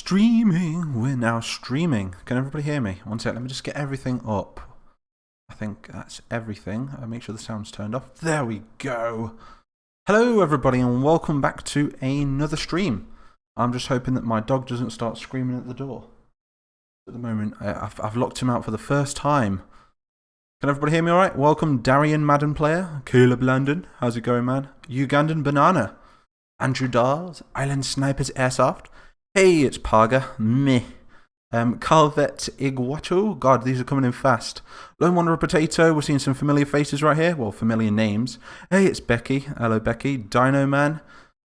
streaming. We're now streaming. Can everybody hear me? One sec, let me just get everything up. I think that's everything. I'll make sure the sound's turned off. There we go. Hello everybody and welcome back to another stream. I'm just hoping that my dog doesn't start screaming at the door. At the moment, I've locked him out for the first time. Can everybody hear me alright? Welcome Darian Madden Player, Caleb Landon, how's it going man? Ugandan Banana, Andrew Dawes, Island Snipers Airsoft. Hey, it's Parga, meh. Carvet Iguacho, God, these are coming in fast. Lone Wanderer Potato, we're seeing some familiar faces right here, well, familiar names. Hey, it's Becky, hello Becky, Dino Man,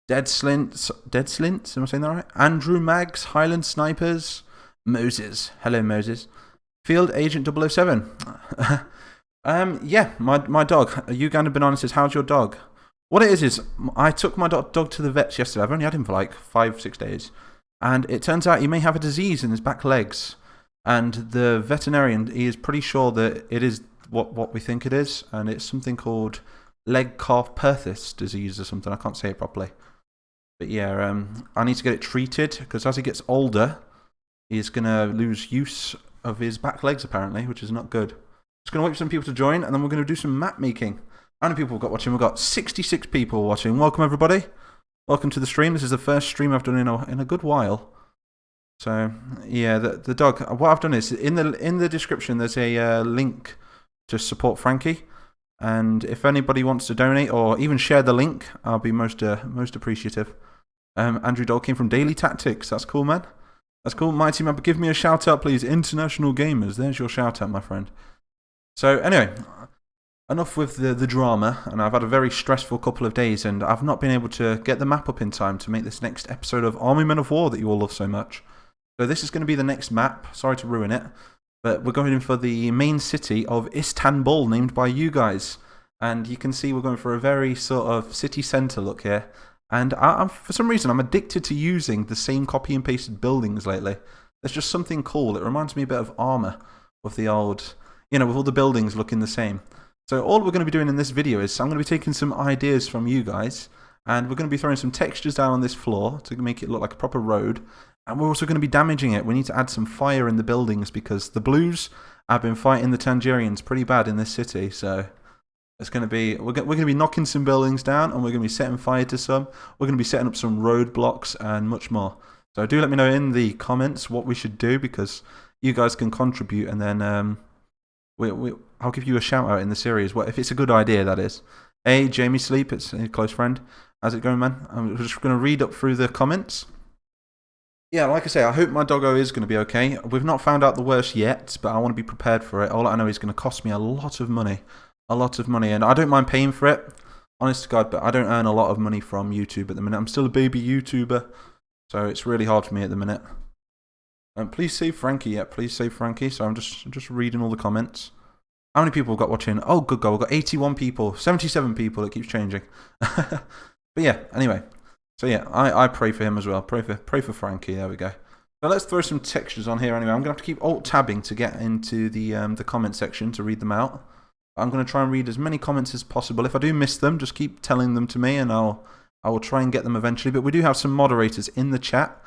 Dead Slints, am I saying that right? Andrew Mags, Highland Snipers, Moses, hello Moses. Field Agent 007. Yeah, my dog, Ugandan Banana says, how's your dog? What it is I took my dog to the vets yesterday. I've only had him for like 5-6 days. And it turns out he may have a disease in his back legs. And the veterinarian, he is pretty sure that it is what we think it is. And it's something called leg calf perthis disease or something. I can't say it properly. But yeah, I need to get it treated. Because as he gets older, he's going to lose use of his back legs apparently, which is not good. Just going to wait for some people to join. And then we're going to do some map making. How many people we've got watching? We've got 66 people watching. Welcome everybody. Welcome to the stream. This is the first stream I've done in a good while. So yeah, the dog. What I've done is in the description there's a link to support Frankie, and if anybody wants to donate or even share the link, I'll be most appreciative. Andrew Dole came from Daily Tactics. That's cool, man. That's cool. Mighty Member, give me a shout out, please. International Gamers. There's your shout out, my friend. So anyway. Enough with the drama, and I've had a very stressful couple of days, and I've not been able to get the map up in time to make this next episode of Army Men of War that you all love so much. So this is going to be the next map. Sorry to ruin it, but we're going in for the main city of Is-TAN-bul, named by you guys. And you can see we're going for a very sort of city centre look here. And for some reason, I'm addicted to using the same copy and pasted buildings lately. There's just something cool. It reminds me a bit of Armour, with the old, with all the buildings looking the same. So all we're going to be doing in this video is I'm going to be taking some ideas from you guys, and we're going to be throwing some textures down on this floor to make it look like a proper road, and we're also going to be damaging it. We need to add some fire in the buildings because the Blues have been fighting the Tangerians pretty bad in this city, so it's going to be, we're going to be knocking some buildings down, and we're going to be setting fire to some, we're going to be setting up some roadblocks and much more. So do let me know in the comments what we should do, because you guys can contribute, and then I'll give you a shout out in the series. If it's a good idea, that is. Hey, Jamie Sleep, it's a close friend. How's it going, man? I'm just going to read up through the comments. Yeah, like I say, I hope my doggo is going to be okay. We've not found out the worst yet, but I want to be prepared for it. All I know is going to cost me a lot of money. A lot of money. And I don't mind paying for it, honest to God, but I don't earn a lot of money from YouTube at the minute. I'm still a baby YouTuber, so it's really hard for me at the minute. Please save Frankie. Yeah, please save Frankie. So I'm just reading all the comments. How many people we've got watching? Oh, good God. We've got 81 people. 77 people. It keeps changing. But yeah, anyway. So yeah, I pray for him as well. Pray for Frankie. There we go. So let's throw some textures on here anyway. I'm going to have to keep alt-tabbing to get into the comment section to read them out. I'm going to try and read as many comments as possible. If I do miss them, just keep telling them to me and I will try and get them eventually. But we do have some moderators in the chat.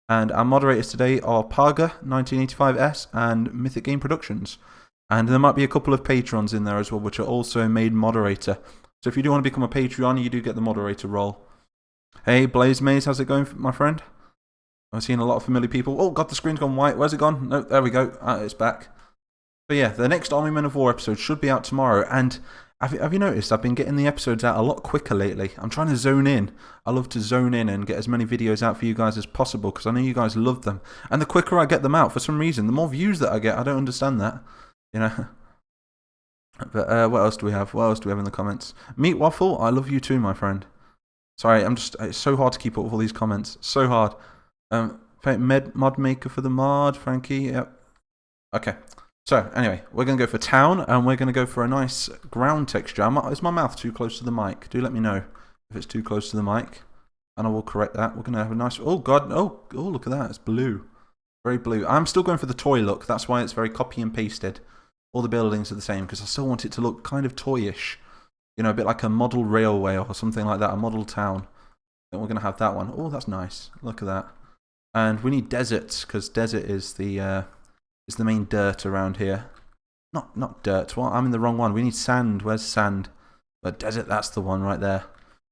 And our moderators today are Parga 1985S and Mythic Game Productions. And there might be a couple of patrons in there as well, which are also made moderator. So if you do want to become a Patreon, you do get the moderator role. Hey, Blaze Maze, how's it going, my friend? I'm seeing a lot of familiar people. Oh, God, the screen's gone white. Where's it gone? No, there we go. It's back. But yeah, the next Army Men of War episode should be out tomorrow. And have you noticed I've been getting the episodes out a lot quicker lately? I'm trying to zone in. I love to zone in and get as many videos out for you guys as possible because I know you guys love them. And the quicker I get them out, for some reason, the more views that I get. I don't understand that. But what else do we have? What else do we have in the comments? Meat Waffle, I love you too, my friend. Sorry, it's so hard to keep up with all these comments. So hard. Mod Maker for the mod, Frankie, yep. Okay, so anyway, we're going to go for town, and we're going to go for a nice ground texture. Is my mouth too close to the mic? Do let me know if it's too close to the mic, and I will correct that. We're going to have a nice, oh God, oh, look at that, it's blue. Very blue. I'm still going for the toy look, that's why it's very copy and pasted. All the buildings are the same, because I still want it to look kind of toyish. A bit like a model railway or something like that, a model town. Then we're going to have that one. Oh, that's nice. Look at that. And we need deserts, because desert is the main dirt around here. Not dirt. What? I'm in the wrong one. We need sand. Where's sand? But desert, that's the one right there.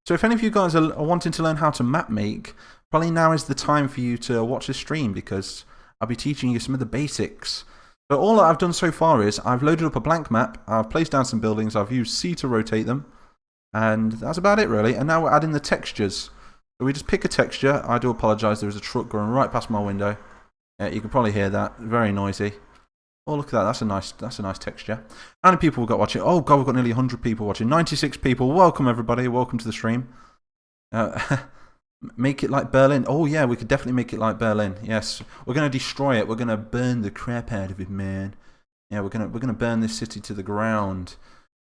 So if any of you guys are wanting to learn how to map make, probably now is the time for you to watch this stream, because I'll be teaching you some of the basics. But all that I've done so far is I've loaded up a blank map, I've placed down some buildings, I've used C to rotate them, and that's about it really. And now we're adding the textures. So we just pick a texture. I do apologise, there is a truck going right past my window. Yeah, you can probably hear that. Very noisy. Oh, look at that. That's a nice texture. How many people we've got watching? Oh, God, we've got nearly 100 people watching. 96 people. Welcome, everybody. Welcome to the stream. Make it like Berlin. Oh, yeah, we could definitely make it like Berlin. Yes. We're going to destroy it. We're going to burn the crap out of it, man. Yeah, we're going to burn this city to the ground.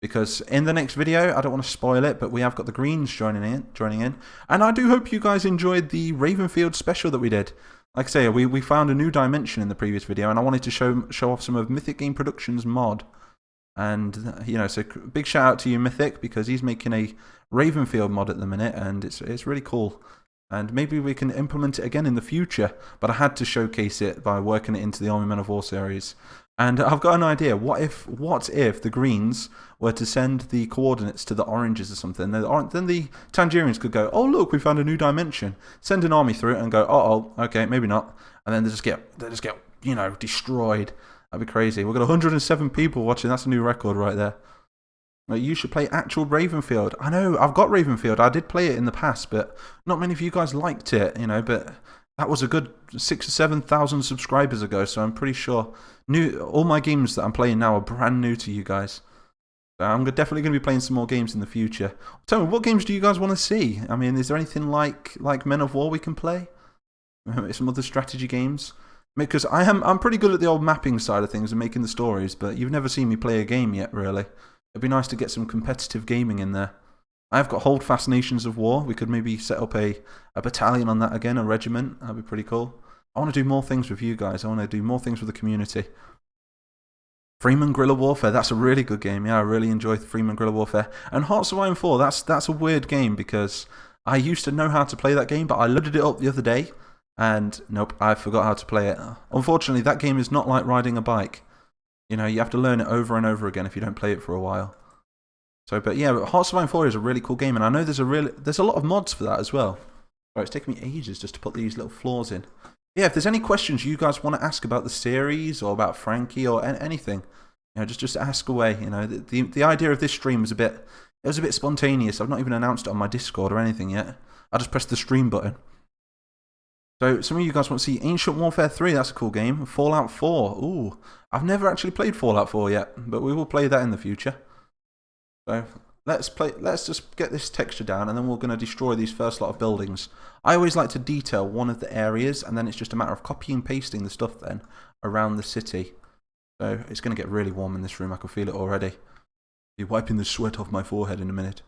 Because in the next video, I don't want to spoil it, but we have got the Greens joining in. And I do hope you guys enjoyed the Ravenfield special that we did. Like I say, we found a new dimension in the previous video, and I wanted to show off some of Mythic Game Productions' mod. And, you know, so big shout out to you, Mythic, because he's making a Ravenfield mod at the minute, and it's really cool. And maybe we can implement it again in the future, but I had to showcase it by working it into the Army Men of War series. And I've got an idea. What if the Greens were to send the coordinates to the Oranges or something? Then the Tangerians could go, oh look, we found a new dimension. Send an army through it and go, oh, okay, maybe not. And then they just get you know, destroyed. That'd be crazy. We've got 107 people watching. That's a new record right there. You should play actual Ravenfield. I know, I've got Ravenfield. I did play it in the past, but not many of you guys liked it, you know, but that was a good 6,000 or 7,000 subscribers ago, so I'm pretty sure all my games that I'm playing now are brand new to you guys. So I'm definitely going to be playing some more games in the future. Tell me, what games do you guys want to see? I mean, is there anything like Men of War we can play? Some other strategy games? Because I'm pretty good at the old mapping side of things and making the stories, but you've never seen me play a game yet, really. It'd be nice to get some competitive gaming in there. I've got Holdfast Nations of War. We could maybe set up a battalion on that again, a regiment. That'd be pretty cool. I want to do more things with you guys. I want to do more things with the community. Freeman Guerrilla Warfare. That's a really good game. Yeah, I really enjoy Freeman Guerrilla Warfare. And Hearts of Iron 4. That's a weird game because I used to know how to play that game, but I loaded it up the other day and nope, I forgot how to play it. Unfortunately, that game is not like riding a bike. You know, you have to learn it over and over again if you don't play it for a while. So, but yeah, Hearts of Iron 4 is a really cool game, and I know there's a lot of mods for that as well. Right, it's taken me ages just to put these little floors in. Yeah, if there's any questions you guys want to ask about the series or about Frankie or anything, you know, just ask away. You know, the idea of this stream was a bit spontaneous. I've not even announced it on my Discord or anything yet. I just pressed the stream button. So some of you guys want to see Ancient Warfare 3. That's a cool game. Fallout 4. Ooh, I've never actually played Fallout 4 yet, but we will play that in the future. So let's just get this texture down, and then we're going to destroy these first lot of buildings. I always like to detail one of the areas, and then it's just a matter of copying and pasting the stuff then around the city. So it's going to get really warm in this room. I can feel it already. Be wiping the sweat off my forehead in a minute.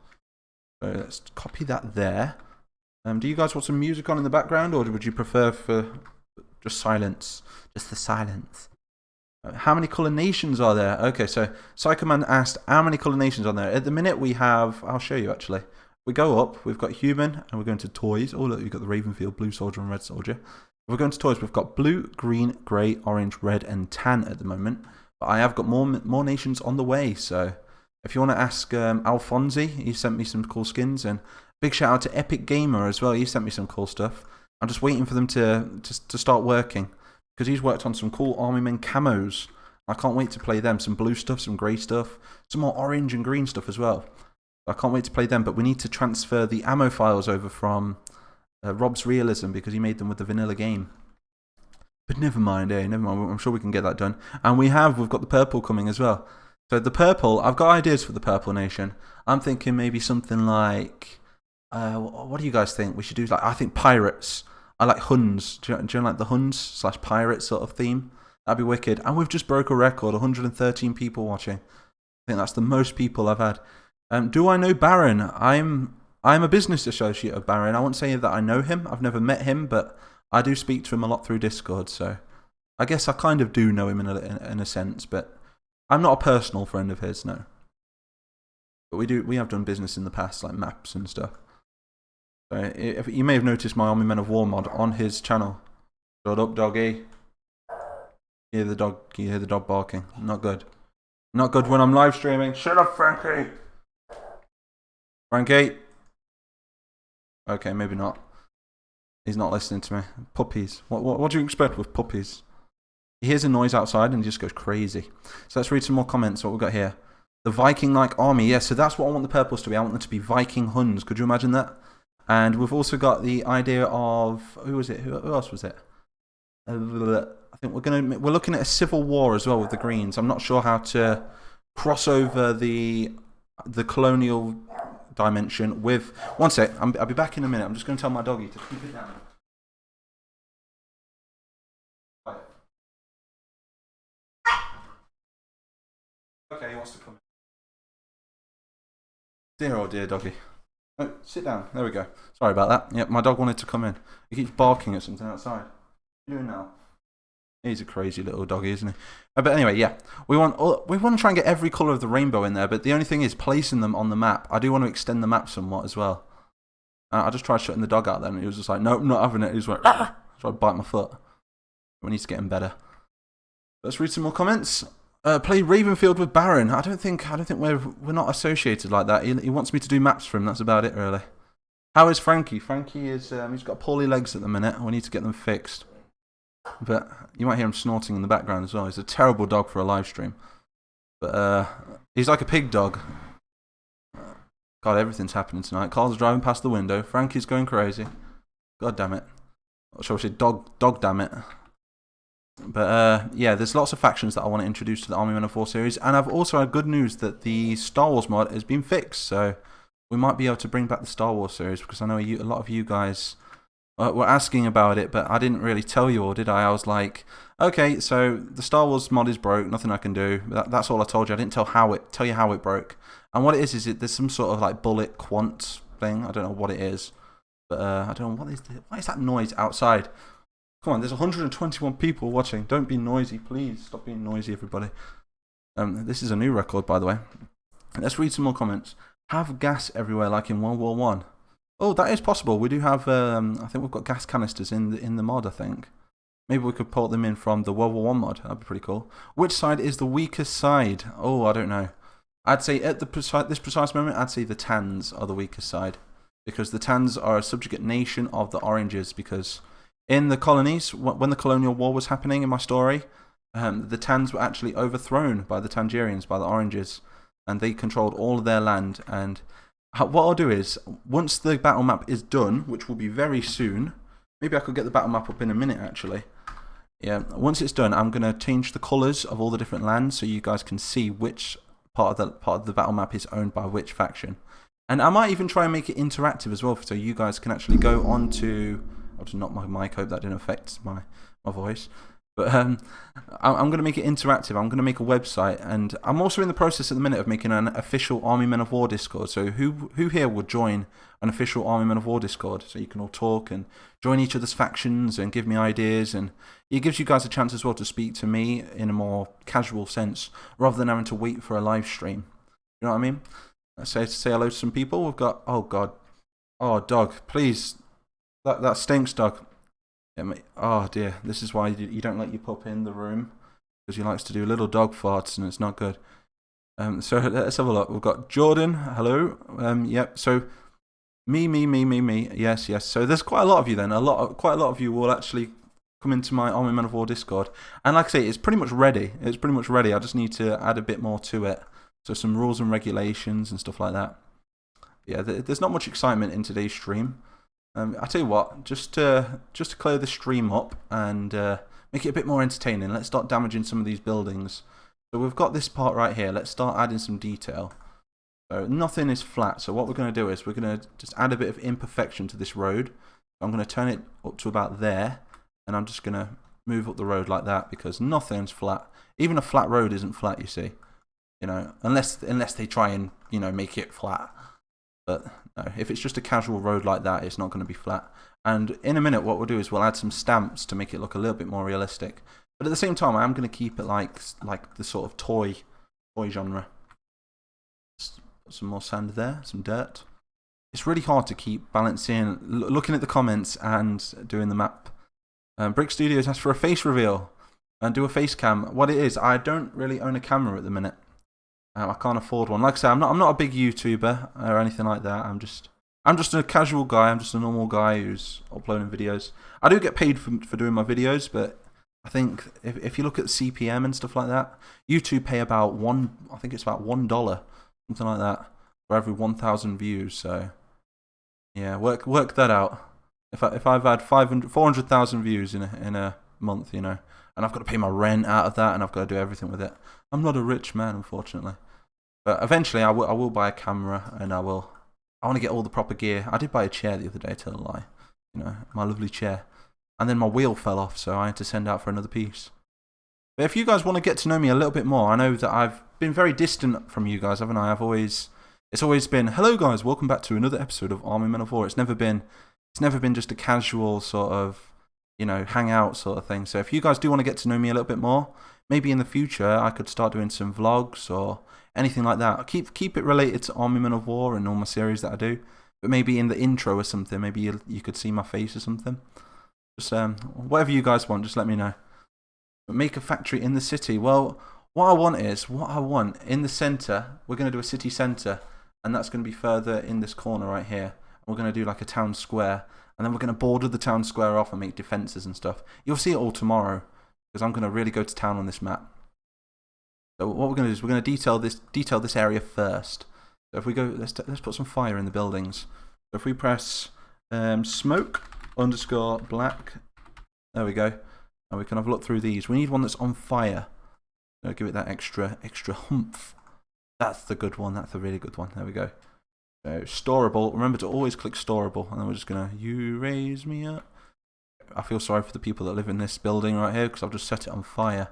So let's copy that there. Do you guys want some music on in the background, or would you prefer for just silence? Just the silence. How many colour nations are there? Okay, so Psychoman asked, how many colour nations are there? At the minute we have, I'll show you actually. We go up, we've got human, and we're going to toys. Oh look, you've got the Ravenfield, blue soldier and red soldier. If we're going to toys, we've got blue, green, grey, orange, red, and tan at the moment. But I have got more nations on the way, so if you want to ask Alfonsi, he sent me some cool skins, and big shout out to Epic Gamer as well, he sent me some cool stuff. I'm just waiting for them to start working. Because he's worked on some cool Army Men camos. I can't wait to play them. Some blue stuff, some grey stuff, some more orange and green stuff as well. I can't wait to play them, but we need to transfer the ammo files over from Rob's Realism because he made them with the vanilla game. But never mind, never mind. I'm sure we can get that done. And we've got the purple coming as well. So the purple, I've got ideas for the purple nation. I'm thinking maybe something like, what do you guys think? We should do like, I think pirates. I like Huns. Do you like the Huns / pirate sort of theme? That'd be wicked. And we've just broke a record, 113 people watching. I think that's the most people I've had. Do I know Baron? I'm a business associate of Baron. I won't say that I know him. I've never met him, but I do speak to him a lot through Discord. So I guess I kind of do know him in a sense, but I'm not a personal friend of his, no. But we have done business in the past, like maps and stuff. So you may have noticed my Army Men of War mod on his channel. Shut up, doggy. You hear the dog barking. Not good. Not good when I'm live streaming. Shut up, Frankie. Frankie. Okay, maybe not. He's not listening to me. Puppies. What do you expect with puppies? He hears a noise outside and he just goes crazy. So let's read some more comments. What we've got here. The Viking-like army. Yeah, so that's what I want the purples to be. I want them to be Viking Huns. Could you imagine that? And we've also got the idea of... Who was it? Who else was it? I think we're looking at a civil war as well with the Greens. I'm not sure how to cross over the colonial dimension with... One sec. I'll be back in a minute. I'm just going to tell my doggy to keep it down. Okay, he wants to come in. Dear oh dear doggy. Oh, sit down. There we go. Sorry about that. Yep, my dog wanted to come in. He keeps barking at something outside. What are you doing now? He's a crazy little doggy, isn't he? But anyway, yeah. We want to try and get every colour of the rainbow in there, but the only thing is placing them on the map. I do want to extend the map somewhat as well. I just tried shutting the dog out then, and he was just like, nope, not having it. He just went, ah! Tried to bite my foot. We need to get him better. Let's read some more comments. Play Ravenfield with Baron. I don't think we're not associated like that. He wants me to do maps for him. That's about it, really. How is Frankie? Frankie is he's got poorly legs at the minute. We need to get them fixed. But you might hear him snorting in the background as well. He's a terrible dog for a live stream. But he's like a pig dog. God, everything's happening tonight. Carl's driving past the window. Frankie's going crazy. God damn it. Or shall we say dog damn it. But yeah, there's lots of factions that I want to introduce to the Army Men of War series. And I've also had good news that the Star Wars mod has been fixed. So we might be able to bring back the Star Wars series. Because I know a lot of you guys... were asking about it, but I didn't really tell you all, did I? I was like, okay, so the Star Wars mod is broke, nothing I can do. That's all I told you. I didn't tell you how it broke. And what it is there's some sort of like bullet quant thing. I don't know what it is, but I don't know what is that noise outside. Come on, there's 121 people watching. Don't be noisy, please. Stop being noisy, everybody. This is a new record, by the way. Let's read some more comments. Have gas everywhere, like in World War One. Oh, that is possible. We do have, I think we've got gas canisters in the mod, I think. Maybe we could port them in from the World War One mod. That'd be pretty cool. Which side is the weakest side? Oh, I don't know. I'd say at this precise moment, I'd say the Tans are the weakest side. Because the Tans are a subjugate nation of the Oranges. Because in the colonies, when the colonial war was happening in my story, the Tans were actually overthrown by the Tangerians, by the Oranges. And they controlled all of their land. And... what I'll do is, once the battle map is done, which will be very soon, maybe I could get the battle map up in a minute actually. Yeah, once it's done, I'm going to change the colours of all the different lands so you guys can see which part of the battle map is owned by which faction. And I might even try and make it interactive as well, so you guys can actually go on to... I'll just knock my mic, hope that didn't affect my voice. But I'm going to make it interactive. I'm going to make a website. And I'm also in the process at the minute of making an official Army Men of War Discord. So who here would join an official Army Men of War Discord? So you can all talk and join each other's factions and give me ideas. And it gives you guys a chance as well to speak to me in a more casual sense, rather than having to wait for a live stream. You know what I mean? Let's say hello to some people. We've got... Oh, God. Oh, dog. Please. That stinks, dog. Oh dear, this is why you don't let your pup in the room, because he likes to do little dog farts and it's not good. So let's have a look. We've got Jordan, hello. Yep, so me. Yes. So there's quite a lot of you then. Quite a lot of you will actually come into my Army Men of War Discord. And like I say, it's pretty much ready. I just need to add a bit more to it. So some rules and regulations and stuff like that. Yeah, there's not much excitement in today's stream. I tell you what, just to clear the stream up and make it a bit more entertaining, let's start damaging some of these buildings. So we've got this part right here. Let's start adding some detail. So nothing is flat. So what we're going to do is we're going to just add a bit of imperfection to this road. I'm going to turn it up to about there, and I'm just going to move up the road like that because nothing's flat. Even a flat road isn't flat, you see. You know, unless they try and make it flat. But no, if it's just a casual road like that, it's not going to be flat. And in a minute, what we'll do is we'll add some stamps to make it look a little bit more realistic. But at the same time, I am going to keep it like the sort of toy genre. Just put some more sand there, some dirt. It's really hard to keep balancing, looking at the comments and doing the map Brick Studios asked for a face reveal and do a face cam. What it is, I don't really own a camera at the minute. I can't afford one. Like I say, I'm not a big YouTuber or anything like that. I'm just a casual guy. I'm just a normal guy who's uploading videos. I do get paid for doing my videos, but I think if you look at CPM and stuff like that, YouTube pay about I think it's about $1, something like that, for every 1,000 views. So yeah, work that out. If I've had 400,000 views in a month, you know, and I've got to pay my rent out of that, and I've got to do everything with it. I'm not a rich man, unfortunately. But eventually, I will buy a camera, and I want to get all the proper gear. I did buy a chair the other day, tell a lie. You know, my lovely chair. And then my wheel fell off, so I had to send out for another piece. But if you guys want to get to know me a little bit more, I know that I've been very distant from you guys, haven't I? It's always been, hello guys, welcome back to another episode of Army Men of War. It's never been just a casual sort of, you know, hangout sort of thing. So if you guys do want to get to know me a little bit more, maybe in the future I could start doing some vlogs or anything like that. Keep it related to Army Men of War and all my series that I do. But maybe in the intro or something, maybe you could see my face or something. Just whatever you guys want, just let me know. But make a factory in the city. Well, what I want in the centre, we're going to do a city centre, and that's going to be further in this corner right here. We're going to do like a town square, and then we're going to border the town square off and make defences and stuff. You'll see it all tomorrow, because I'm going to really go to town on this map. So what we're going to do is we're going to detail this area first. So if we go, let's put some fire in the buildings. So if we press smoke _ black, there we go, and we can have a look through these. We need one that's on fire. So give it that extra humph. That's the good one. That's a really good one. There we go. So storable. Remember to always click storable, and then we're just gonna you raise me up. I feel sorry for the people that live in this building right here because I've just set it on fire.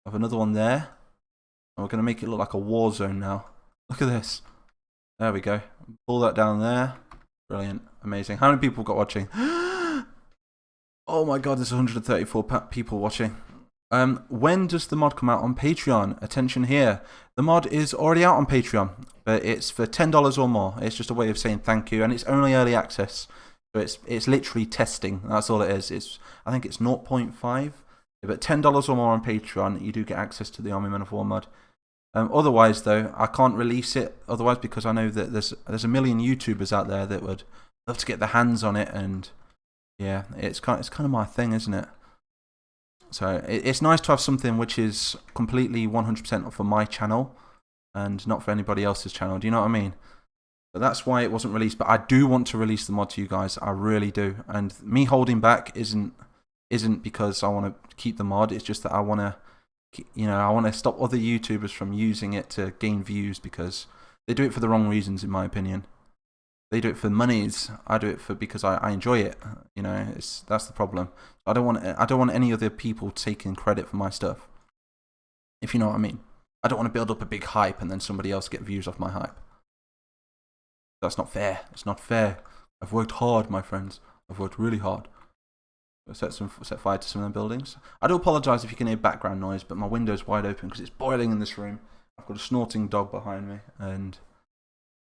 I have another one there, and we're gonna make it look like a war zone now. Look at this. There we go. Pull that down there. Brilliant. Amazing. How many people got watching? Oh my god, there's 134 people watching. When does the mod come out on Patreon? Attention here. The mod is already out on Patreon, but it's for $10 or more. It's just a way of saying thank you, and it's only early access. So it's literally testing. That's all it is. I think it's 0.5. But $10 or more on Patreon, you do get access to the Army Men of War mod. Otherwise, though, I can't release it. Otherwise, because I know that there's a million YouTubers out there that would love to get their hands on it, and yeah, it's kind of my thing, isn't it? So it's nice to have something which is completely 100% for my channel and not for anybody else's channel. Do you know what I mean? But that's why it wasn't released. But I do want to release the mod to you guys. I really do. And me holding back isn't because I want to keep the mod. It's just that I want to stop other YouTubers from using it to gain views because they do it for the wrong reasons, in my opinion. They do it for monies. I do it because I enjoy it. You know, that's the problem. I don't want any other people taking credit for my stuff. If you know what I mean. I don't want to build up a big hype and then somebody else get views off my hype. That's not fair. It's not fair. I've worked hard, my friends. I've worked really hard. Set fire to some of the buildings. I do apologise if you can hear background noise, but my window's wide open because it's boiling in this room. I've got a snorting dog behind me, and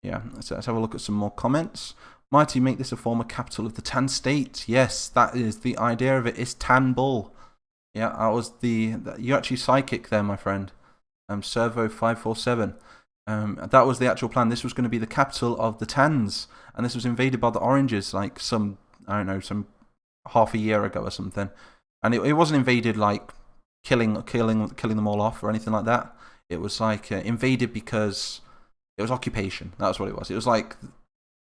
yeah, let's have a look at some more comments. Mighty, make this a former capital of the Tan State. Yes, that is the idea of it. Is-TAN-bul. Yeah, that was you're actually psychic there, my friend. Servo 547. That was the actual plan. This was going to be the capital of the Tans, and this was invaded by the Oranges like some half a year ago or something. And it wasn't invaded like killing them all off or anything like that. It was like invaded because it was occupation. That's what it was. It was like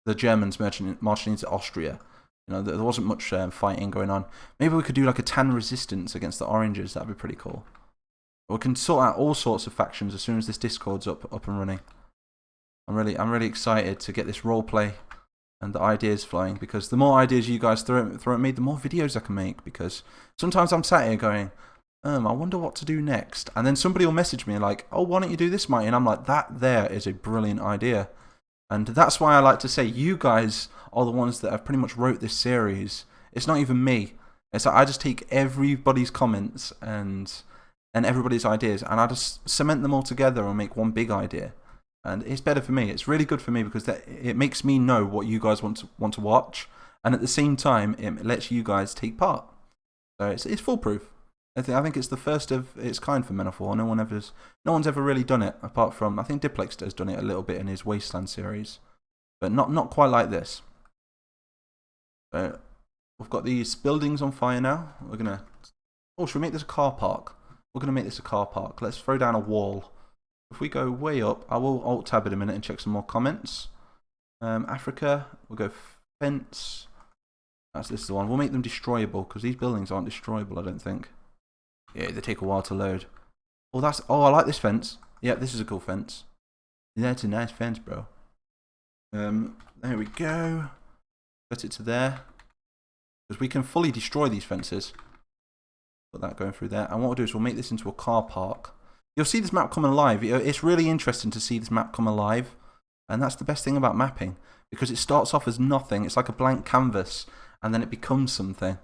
the Germans marching into Austria. You know, there wasn't much fighting going on. Maybe we could do like a Tan resistance against the Oranges. That'd be pretty cool. We can sort out all sorts of factions as soon as this Discord's up and running. I'm really excited to get this roleplay and the ideas flying, because the more ideas you guys throw at me, the more videos I can make. Because sometimes I'm sat here going, I wonder what to do next, and then somebody will message me like, oh, why don't you do this, Mighty? And I'm like, that there is a brilliant idea. And that's why I like to say you guys are the ones that have pretty much wrote this series. It's not even me. It's like I just take everybody's comments and everybody's ideas, and I just cement them all together and make one big idea. And it's better for me. It's really good for me because it makes me know what you guys want to watch, and at the same time, it lets you guys take part. So it's foolproof. I think it's the first of its kind for Men of War. No one's ever really done it apart from, I think Diplex has done it a little bit in his Wasteland series, but not quite like this. So we've got these buildings on fire now. We're gonna. Oh, should we make this a car park? We're gonna make this a car park. Let's throw down a wall. If we go way up, I will alt tab in a minute and check some more comments. Africa, we'll go fence. This is the one. We'll make them destroyable because these buildings aren't destroyable, I don't think. Yeah, they take a while to load. Oh, I like this fence. Yeah, this is a cool fence. Yeah, it's a nice fence, bro. There we go. Set it to there. Because we can fully destroy these fences. Put that going through there. And what we'll do is we'll make this into a car park. You'll see this map come alive. It's really interesting to see this map come alive. And that's the best thing about mapping. Because it starts off as nothing. It's like a blank canvas. And then it becomes something.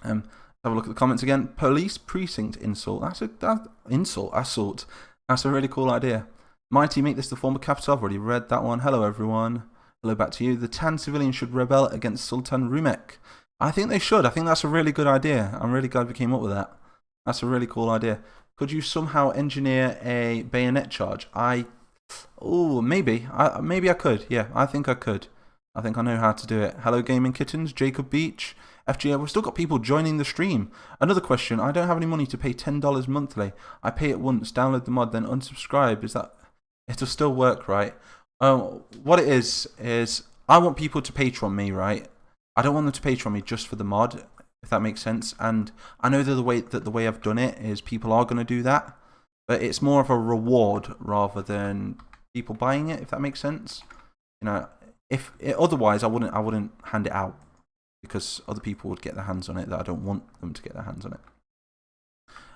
Have a look at the comments again. Police precinct insult. Assault. That's a really cool idea. Mighty, make this the former capital. I've already read that one. Hello, everyone. Hello back to you. The Tan civilians should rebel against Sultan Rumek. I think they should. I think that's a really good idea. I'm really glad we came up with that. That's a really cool idea. Could you somehow engineer a bayonet charge? Maybe. Maybe I could. Yeah, I think I could. I think I know how to do it. Hello, Gaming Kittens. Jacob Beach. FGL. We've still got people joining the stream. Another question. I don't have any money to pay $10 monthly. I pay it once, download the mod, then unsubscribe. It'll still work, right? What it is I want people to Patreon me, right? I don't want them to Patreon me just for the mod, if that makes sense. And I know that the way I've done it is people are going to do that, but it's more of a reward rather than people buying it, if that makes sense. You know, otherwise I wouldn't hand it out because other people would get their hands on it that I don't want them to get their hands on it.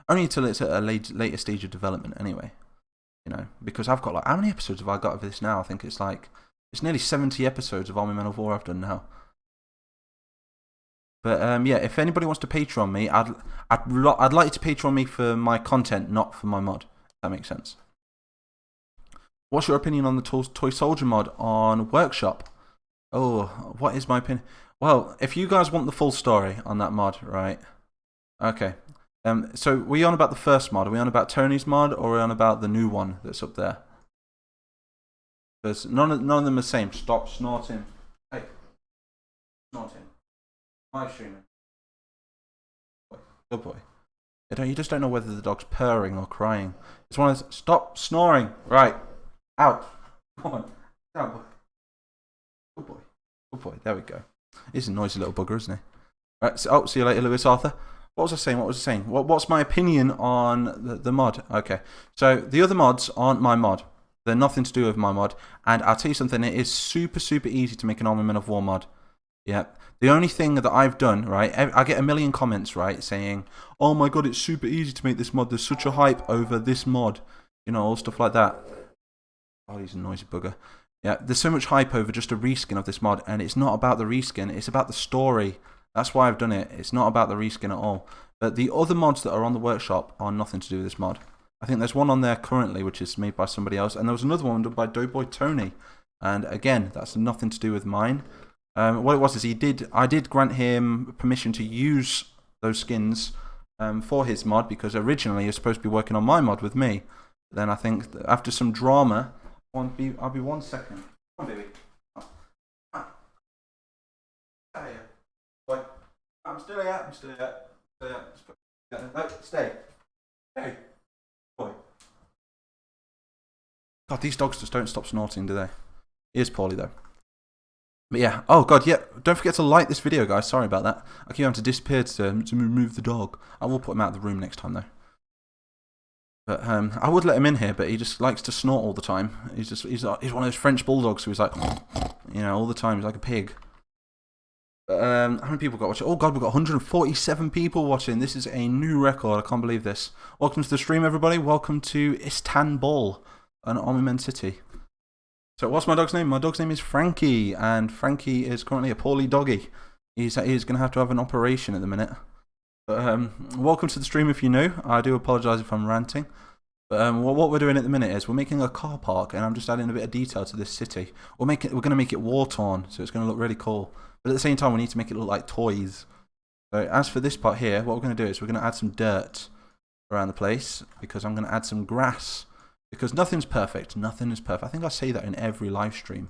Only until it's at a later stage of development, anyway. You know, because I've got how many episodes have I got of this now? I think it's nearly 70 episodes of Army Men of War I've done now. But yeah, if anybody wants to Patreon me, I'd like you to Patreon me for my content, not for my mod. If that makes sense. What's your opinion on the Toy Soldier mod on Workshop? Oh, what is my opinion? Well, if you guys want the full story on that mod, right? Okay. So were you on about the first mod? Are we on about Tony's mod, or are we on about the new one that's up there? Because none of them are the same. Stop snorting. Hey, snorting. Live streaming. Good boy. You just don't know whether the dog's purring or crying. It's one of those. Stop snoring. Right. Out. Come on. Down, boy. Good boy. Good boy. There we go. He's a noisy little bugger, isn't he? Right. So, see you later, Lewis Arthur. What was I saying? What's my opinion on the mod? Okay. So the other mods aren't my mod. They're nothing to do with my mod. And I'll tell you something. It is super, super easy to make an Army Men of War mod. Yeah. The only thing that I've done, right, I get a million comments, right, saying, oh my god, it's super easy to make this mod. There's such a hype over this mod. You know, all stuff like that. Oh, he's a noisy bugger. Yeah, there's so much hype over just a reskin of this mod. And it's not about the reskin. It's about the story. That's why I've done it. It's not about the reskin at all. But the other mods that are on the workshop are nothing to do with this mod. I think there's one on there currently, which is made by somebody else. And there was another one done by Doughboy Tony. And again, that's nothing to do with mine. What it was is I did grant him permission to use those skins for his mod, because originally he was supposed to be working on my mod with me. But then I think after some drama, I'll be 1 second. Come on, baby. I'm still here. No, stay. Hey. Boy. God, these dogs just don't stop snorting, do they? He is poorly, though. But yeah. Oh, God, yeah. Don't forget to like this video, guys. Sorry about that. I keep having to disappear to remove the dog. I will put him out of the room next time, though. But I would let him in here, but he just likes to snort all the time. He's one of those French bulldogs who is like, you know, all the time. He's like a pig. How many people got watching? Oh god, we've got 147 people watching. This is a new record. I can't believe this. Welcome to the stream, everybody. Welcome to Is-TAN-bul, an Army Men city. So what's my dog's name? My dog's name is Frankie, and Frankie is currently a poorly doggy. He's going to have an operation at the minute. But welcome to the stream if you're new. I do apologise if I'm ranting. But what we're doing at the minute is we're making a car park, and I'm just adding a bit of detail to this city. We're going to make it war-torn, so it's going to look really cool. But at the same time, we need to make it look like toys. So as for this part here, what we're going to do is we're going to add some dirt around the place, because I'm going to add some grass, because nothing's perfect. Nothing is perfect. I think I say that in every live stream.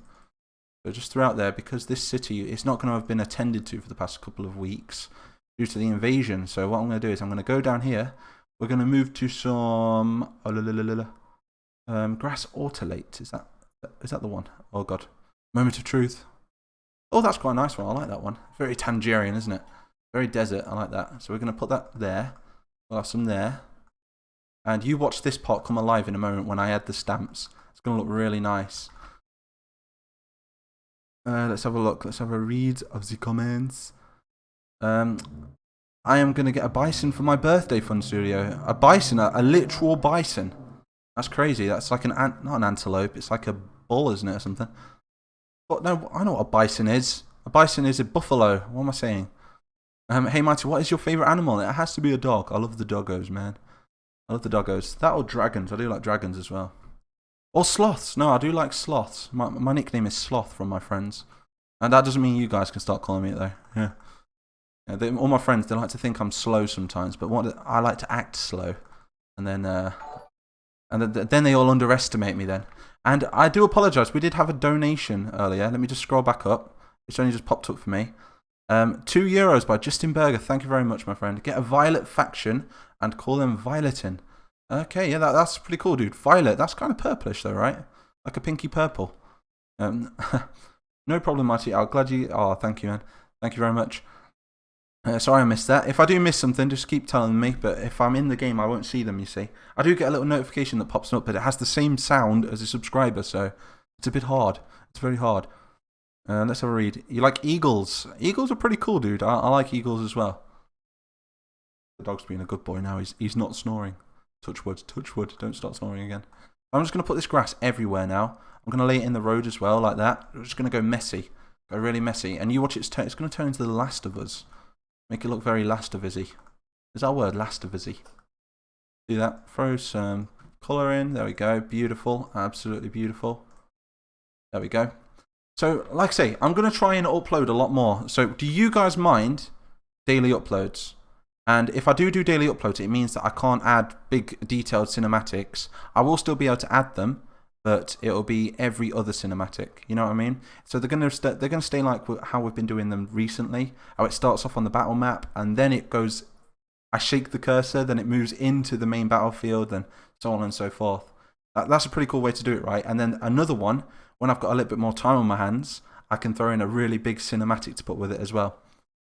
So just throughout there, because this city is not going to have been attended to for the past couple of weeks due to the invasion. So what I'm going to do is I'm going to go down here. We're going to move to some grass autolate. Is that the one? Oh god, moment of truth. Oh, that's quite a nice one. I like that one. Very Tangerian, isn't it? Very desert. I like that. So we're going to put that there. We'll have some there. And you watch this pot come alive in a moment when I add the stamps. It's going to look really nice. Let's have a look. Let's have a read of the comments. I am going to get a bison for my birthday fun studio. A bison, a literal bison. That's crazy. That's like not an antelope. It's like a bull, isn't it, or something? But no, I know what a bison is. A bison is a buffalo. What am I saying? Hey, Mighty, what is your favourite animal? It has to be a dog. I love the doggos, man. I love the doggos. That or dragons. I do like dragons as well. Or sloths. No, I do like sloths. My nickname is Sloth from my friends. And that doesn't mean you guys can start calling me it, though. Yeah. All my friends, they like to think I'm slow sometimes. But I like to act slow. And then they all underestimate me then. And I do apologise. We did have a donation earlier. Let me just scroll back up. It's only just popped up for me. €2 by Justin Berger. Thank you very much, my friend. Get a violet faction and call them Violetin. Okay, yeah, that's pretty cool, dude. Violet, that's kind of purplish though, right? Like a pinky purple. No problem, Marty. I'm glad you... Oh, thank you, man. Thank you very much. Sorry I missed that. If I do miss something, just keep telling me. But if I'm in the game, I won't see them, you see. I do get a little notification that pops up, but it has the same sound as a subscriber, so it's a bit hard. It's very hard. Let's have a read. You like eagles? Eagles are pretty cool, dude. I like eagles as well. The dog's being a good boy now. He's not snoring. Touch wood. Touch wood. Don't start snoring again. I'm just going to put this grass everywhere now. I'm going to lay it in the road as well, like that. I'm just going to go messy. Go really messy. And you watch it's going to turn into The Last of Us. Make it look very Last of Us-y. Is that a word? Last of Us-y. Do that. Throw some colour in. There we go. Beautiful. Absolutely beautiful. There we go. So, like I say, I'm going to try and upload a lot more. So, do you guys mind daily uploads? And if I do daily uploads, it means that I can't add big detailed cinematics. I will still be able to add them, but it'll be every other cinematic. You know what I mean? So they're going to stay like how we've been doing them recently. How it starts off on the battle map, and then it goes. I shake the cursor, then it moves into the main battlefield, and so on and so forth. That's a pretty cool way to do it, right? And then another one, when I've got a little bit more time on my hands, I can throw in a really big cinematic to put with it as well.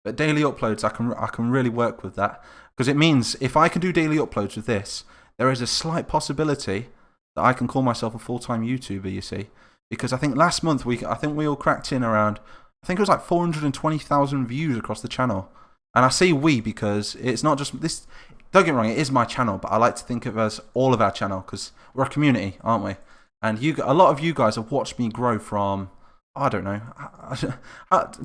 But daily uploads, I can really work with that. Because it means if I can do daily uploads with this, there is a slight possibility that I can call myself a full-time YouTuber, you see. Because I think last month, I think we all cracked in around, I think it was like 420,000 views across the channel. And I say we because it's not just this, don't get me wrong, it is my channel, but I like to think of it as all of our channel because we're a community, aren't we? And a lot of you guys have watched me grow from, I don't know.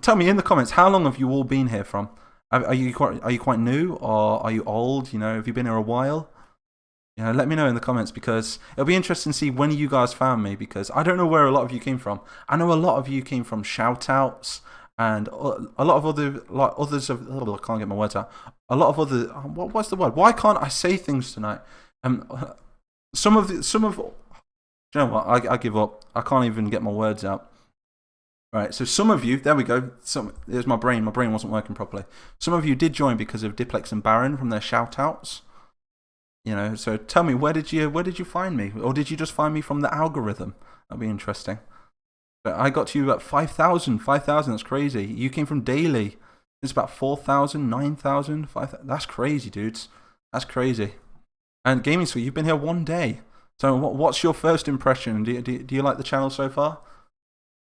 Tell me in the comments, how long have you all been here from? Are you quite new, or are you old? You know, have you been here a while? You know, let me know in the comments, because it'll be interesting to see when you guys found me, because I don't know where a lot of you came from. I know a lot of you came from shout-outs and a lot of others of, oh, I can't get my words out. A lot of other, what's the word? Why can't I say things tonight? Some of, you know what? I give up. I can't even get my words out. Right, so some of you, there we go. There's my brain. My brain wasn't working properly. Some of you did join because of Diplex and Baron from their shout-outs. You know, so tell me, where did you find me? Or did you just find me from the algorithm? That'd be interesting. But I got to you at 5,000. 5,000, that's crazy. You came from daily. It's about 4,000, 9,000, 5,000. That's crazy, dudes. That's crazy. And Gaming Suite, you've been here one day. So what's your first impression? Do you like the channel so far?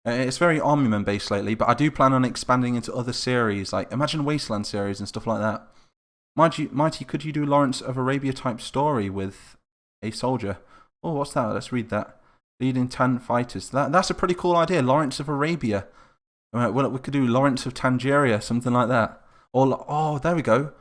It's very Armament based lately, but I do plan on expanding into other series, like Imagine Wasteland series and stuff like that. Mighty, could you do Lawrence of Arabia type story with a soldier? Oh, what's that? Let's read that. Leading 10 fighters. That's a pretty cool idea. Lawrence of Arabia. Well, we could do Lawrence of Tangeria, something like that. Or, oh, there we go.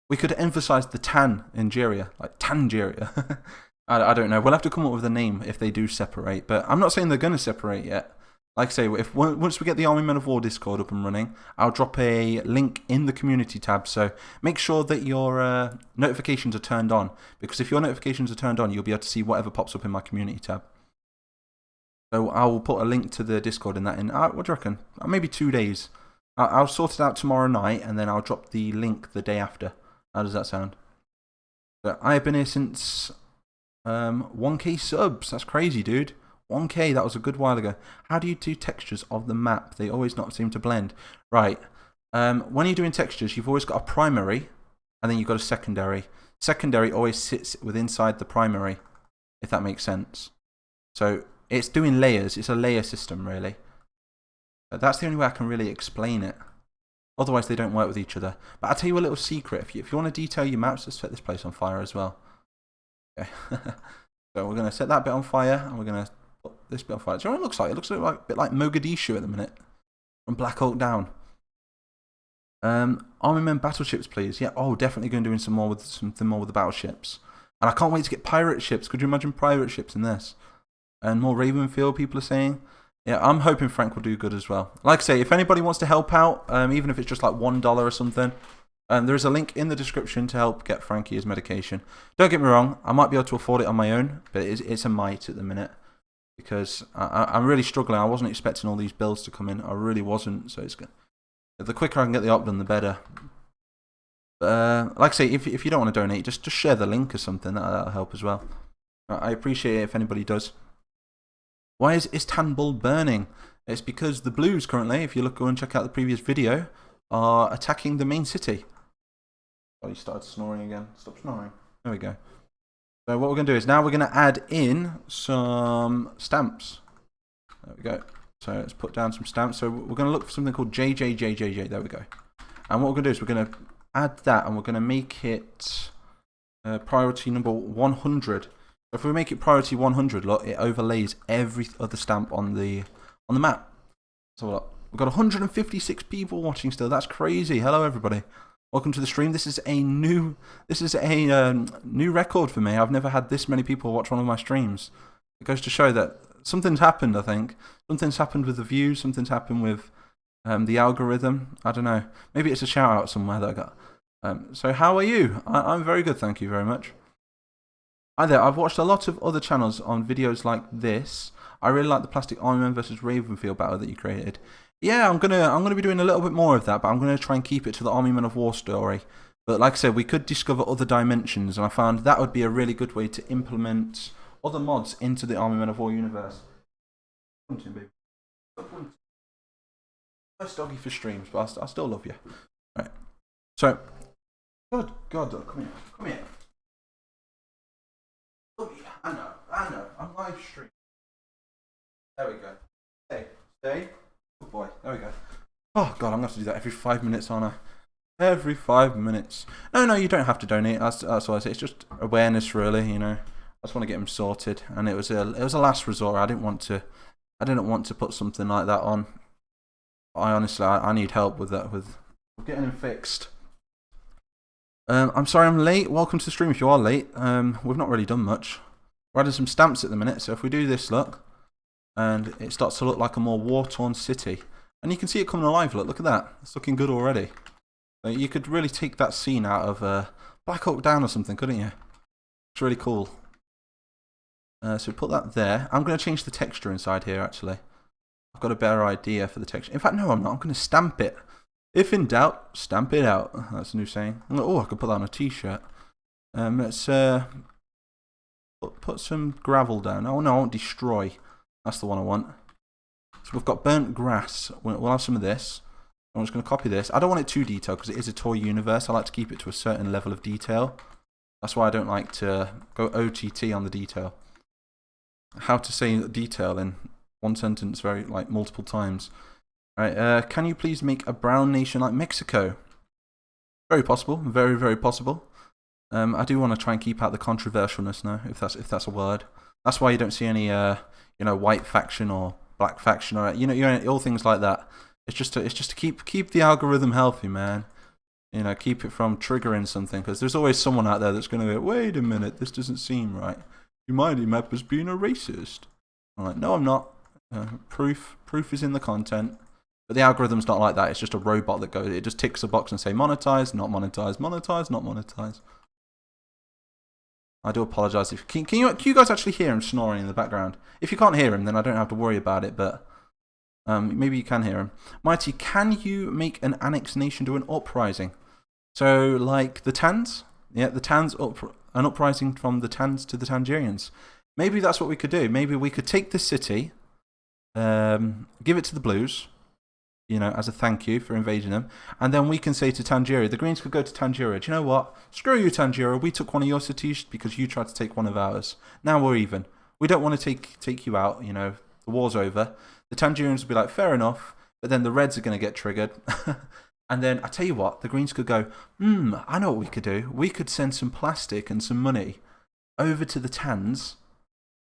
We could emphasize the tan in Geria, like Tangeria. I don't know. We'll have to come up with a name if they do separate, but I'm not saying they're going to separate yet. like I say, once we get the Army Men of War Discord up and running, I'll drop a link in the community tab. So make sure that your notifications are turned on, because if your notifications are turned on, you'll be able to see whatever pops up in my community tab. So I will put a link to the Discord in that. What do you reckon? Maybe 2 days. I'll sort it out tomorrow night, and then I'll drop the link the day after. How does that sound? But I have been here since 1k subs. That's crazy, dude. 1k, that was a good while ago. How do you do textures of the map? They always not seem to blend. Right. When you're doing textures, you've always got a primary, and then you've got a secondary. Secondary always sits inside the primary, if that makes sense. So it's doing layers. It's a layer system, really. But that's the only way I can really explain it. Otherwise, they don't work with each other. But I'll tell you a little secret. If you want to detail your maps, let's set this place on fire as well. Okay. So we're going to set that bit on fire, and we're going to put this bit on fire. Do you know what it looks like? It looks like a bit like Mogadishu at the minute. From Black Hawk Down. Army Men battleships, please. Yeah, definitely going to do something more with the battleships. And I can't wait to get pirate ships. Could you imagine pirate ships in this? And more Ravenfield, people are saying. Yeah, I'm hoping Frank will do good as well. Like I say, if anybody wants to help out, even if it's just like $1 or something, there is a link in the description to help get Frankie his medication. Don't get me wrong, I might be able to afford it on my own, but it's a might at the minute. Because I'm really struggling. I wasn't expecting all these bills to come in. I really wasn't. So it's good. The quicker I can get the op done, the better. Like I say, if you don't want to donate, just share the link or something. That'll help as well. I appreciate it if anybody does. Why is Is-TAN-bul burning? It's because the Blues currently, if you go and check out the previous video, are attacking the main city. Oh, you started snoring again. Stop snoring. There we go. So what we're going to do is now we're going to add in some stamps. There we go. So let's put down some stamps. So we're going to look for something called JJJJJ. There we go. And what we're going to do is we're going to add that, and we're going to make it priority number 100. If we make it priority 100, look, it overlays every other stamp on the map. So look, we've got 156 people watching still. That's crazy. Hello, everybody. Welcome to the stream. This is a new record for me. I've never had this many people watch one of my streams. It goes to show that something's happened. I think something's happened with the views. Something's happened with the algorithm. I don't know. Maybe it's a shout out somewhere that I got. So how are you? I'm very good. Thank you very much. Hi there, I've watched a lot of other channels on videos like this. I really like the Plastic Army Men versus Ravenfield battle that you created. Yeah, I'm gonna be doing a little bit more of that, but I'm gonna try and keep it to the Army Men of War story. But like I said, we could discover other dimensions, and I found that would be a really good way to implement other mods into the Army Men of War universe. Nice doggy for streams, but I still love you. Right. So, God, come here. I know. I'm live streaming. There we go. Stay. Good boy. There we go. Oh, God, I'm going to have to do that every 5 minutes, aren't I? Every 5 minutes. No, you don't have to donate. That's what I say. It's just awareness, really, you know. I just want to get him sorted. And it was a last resort. I didn't want to put something like that on. I need help with that, with getting him fixed. I'm sorry I'm late. Welcome to the stream if you are late. We've not really done much. We're adding some stamps at the minute, so if we do this, look, and it starts to look like a more war-torn city. And you can see it coming alive, look at that. It's looking good already. So you could really take that scene out of Black Hawk Down or something, couldn't you? It's really cool. So put that there. I'm going to change the texture inside here, actually. I've got a better idea for the texture. In fact, no, I'm not. I'm going to stamp it. If in doubt, stamp it out. That's a new saying. Oh, I could put that on a t-shirt. Let's put some gravel down. Oh, no, I want destroy. That's the one I want. So we've got burnt grass. We'll have some of this. I'm just going to copy this. I don't want it too detailed because it is a toy universe. I like to keep it to a certain level of detail. That's why I don't like to go OTT on the detail. How to say detail in one sentence multiple times. Alright, can you please make a brown nation like Mexico? Very possible. Very, very possible. I do want to try and keep out the controversialness now, if that's a word. That's why you don't see any white faction or black faction or all things like that. It's just to keep the algorithm healthy, man. Keep it from triggering something, because there's always someone out there that's going to go, wait a minute, this doesn't seem right. You might him up as being a racist. I'm like, no, I'm not. Proof is in the content. But the algorithm's not like that. It's just a robot that goes, it just ticks a box and say monetize, not monetize, monetize, not monetize. I do apologise. Can you guys actually hear him snoring in the background? If you can't hear him, then I don't have to worry about it, but maybe you can hear him. Mighty, can you make an annexation do an uprising? So, like the Tans? Yeah, the Tans, an uprising from the Tans to the Tangerians. Maybe that's what we could do. Maybe we could take this city, give it to the Blues, you know, as a thank you for invading them. And then we can say to Tangeria, the Greens could go to Tangeria, do you know what? Screw you, Tangeria. We took one of your cities because you tried to take one of ours. Now we're even. We don't want to take you out, you know. The war's over. The Tangerians will be like, fair enough. But then the Reds are going to get triggered. And then, I tell you what, the Greens could go, I know what we could do. We could send some plastic and some money over to the Tans.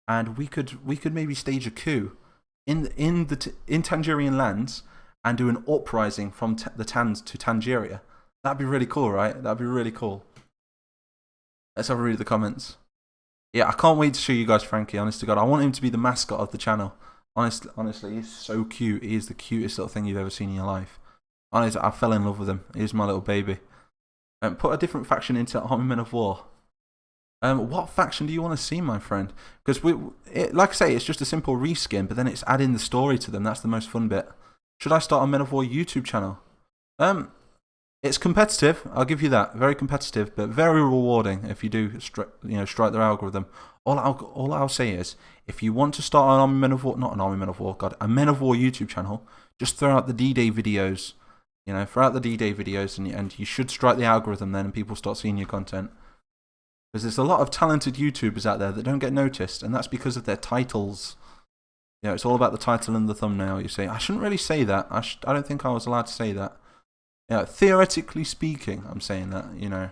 And we could maybe stage a coup in Tangerian lands and do an uprising from the Tans to Tangeria. That'd be really cool, right? That'd be really cool. Let's have a read of the comments. Yeah, I can't wait to show you guys Frankie, honest to God. I want him to be the mascot of the channel. Honestly, he's so cute. He is the cutest little thing you've ever seen in your life. Honestly, I fell in love with him. He's my little baby. Put a different faction into Army Men of War. What faction do you want to see, my friend? Because like I say, it's just a simple reskin, but then it's adding the story to them. That's the most fun bit. Should I start a Men of War YouTube channel? It's competitive. I'll give you that. Very competitive, but very rewarding if you do, strike their algorithm. All I'll say is, if you want to start an Army Men of War, not an Army Men of War, God, a Men of War YouTube channel, just throw out the D-Day videos. You know, throw out the D-Day videos, and you should strike the algorithm then, and people start seeing your content. Because there's a lot of talented YouTubers out there that don't get noticed, and that's because of their titles. You know, it's all about the title and the thumbnail, you say. I shouldn't really say that. I don't think I was allowed to say that. Yeah, theoretically speaking, I'm saying that, you know.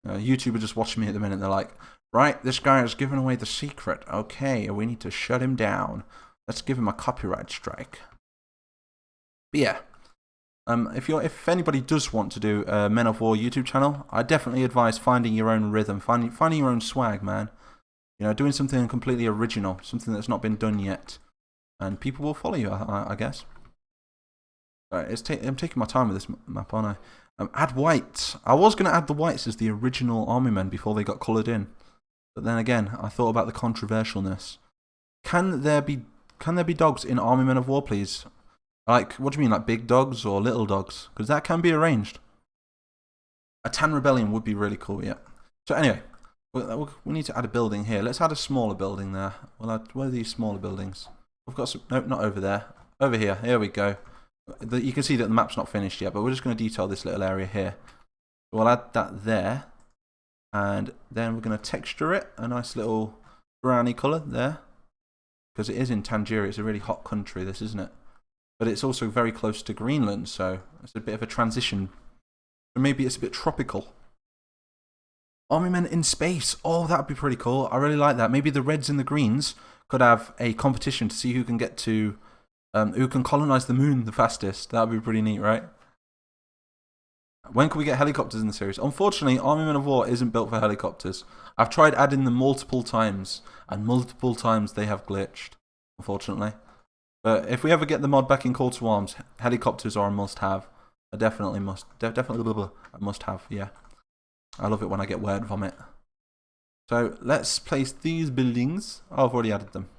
YouTubers just watching me at the minute, they're like, right, this guy has given away the secret. Okay, we need to shut him down. Let's give him a copyright strike. But yeah, if anybody does want to do a Men of War YouTube channel, I definitely advise finding your own rhythm, finding your own swag, man. You know, doing something completely original, something that's not been done yet, and people will follow you, I guess. Right, I'm taking my time with this map, aren't I? Add whites. I was going to add the whites as the original army men before they got coloured in, but then again, I thought about the controversialness. Can there be dogs in Army Men of War, please? Like, what do you mean, like big dogs or little dogs? Because that can be arranged. A Tan Rebellion would be really cool, yeah. So anyway, we need to add a building here. Let's add a smaller building there. Where are these smaller buildings? We've got some. Nope, not over there. Over here. Here we go. You can see that the map's not finished yet, but we're just going to detail this little area here. We'll add that there, and then we're going to texture it a nice little browny colour there, because it is in Tangeria. It's a really hot country, this, isn't it? But it's also very close to Greenland, so it's a bit of a transition. Or maybe it's a bit tropical. Army Men in space. Oh, that would be pretty cool. I really like that. Maybe the Reds and the Greens could have a competition to see who can get to, who can colonize the moon the fastest. That would be pretty neat, right? When can we get helicopters in the series? Unfortunately, Army Men of War isn't built for helicopters. I've tried adding them multiple times, and multiple times they have glitched, unfortunately. But if we ever get the mod back in Call to Arms, helicopters are a must-have. Definitely a must-have, yeah. I love it when I get word vomit. So let's place these buildings. Oh, I've already added them.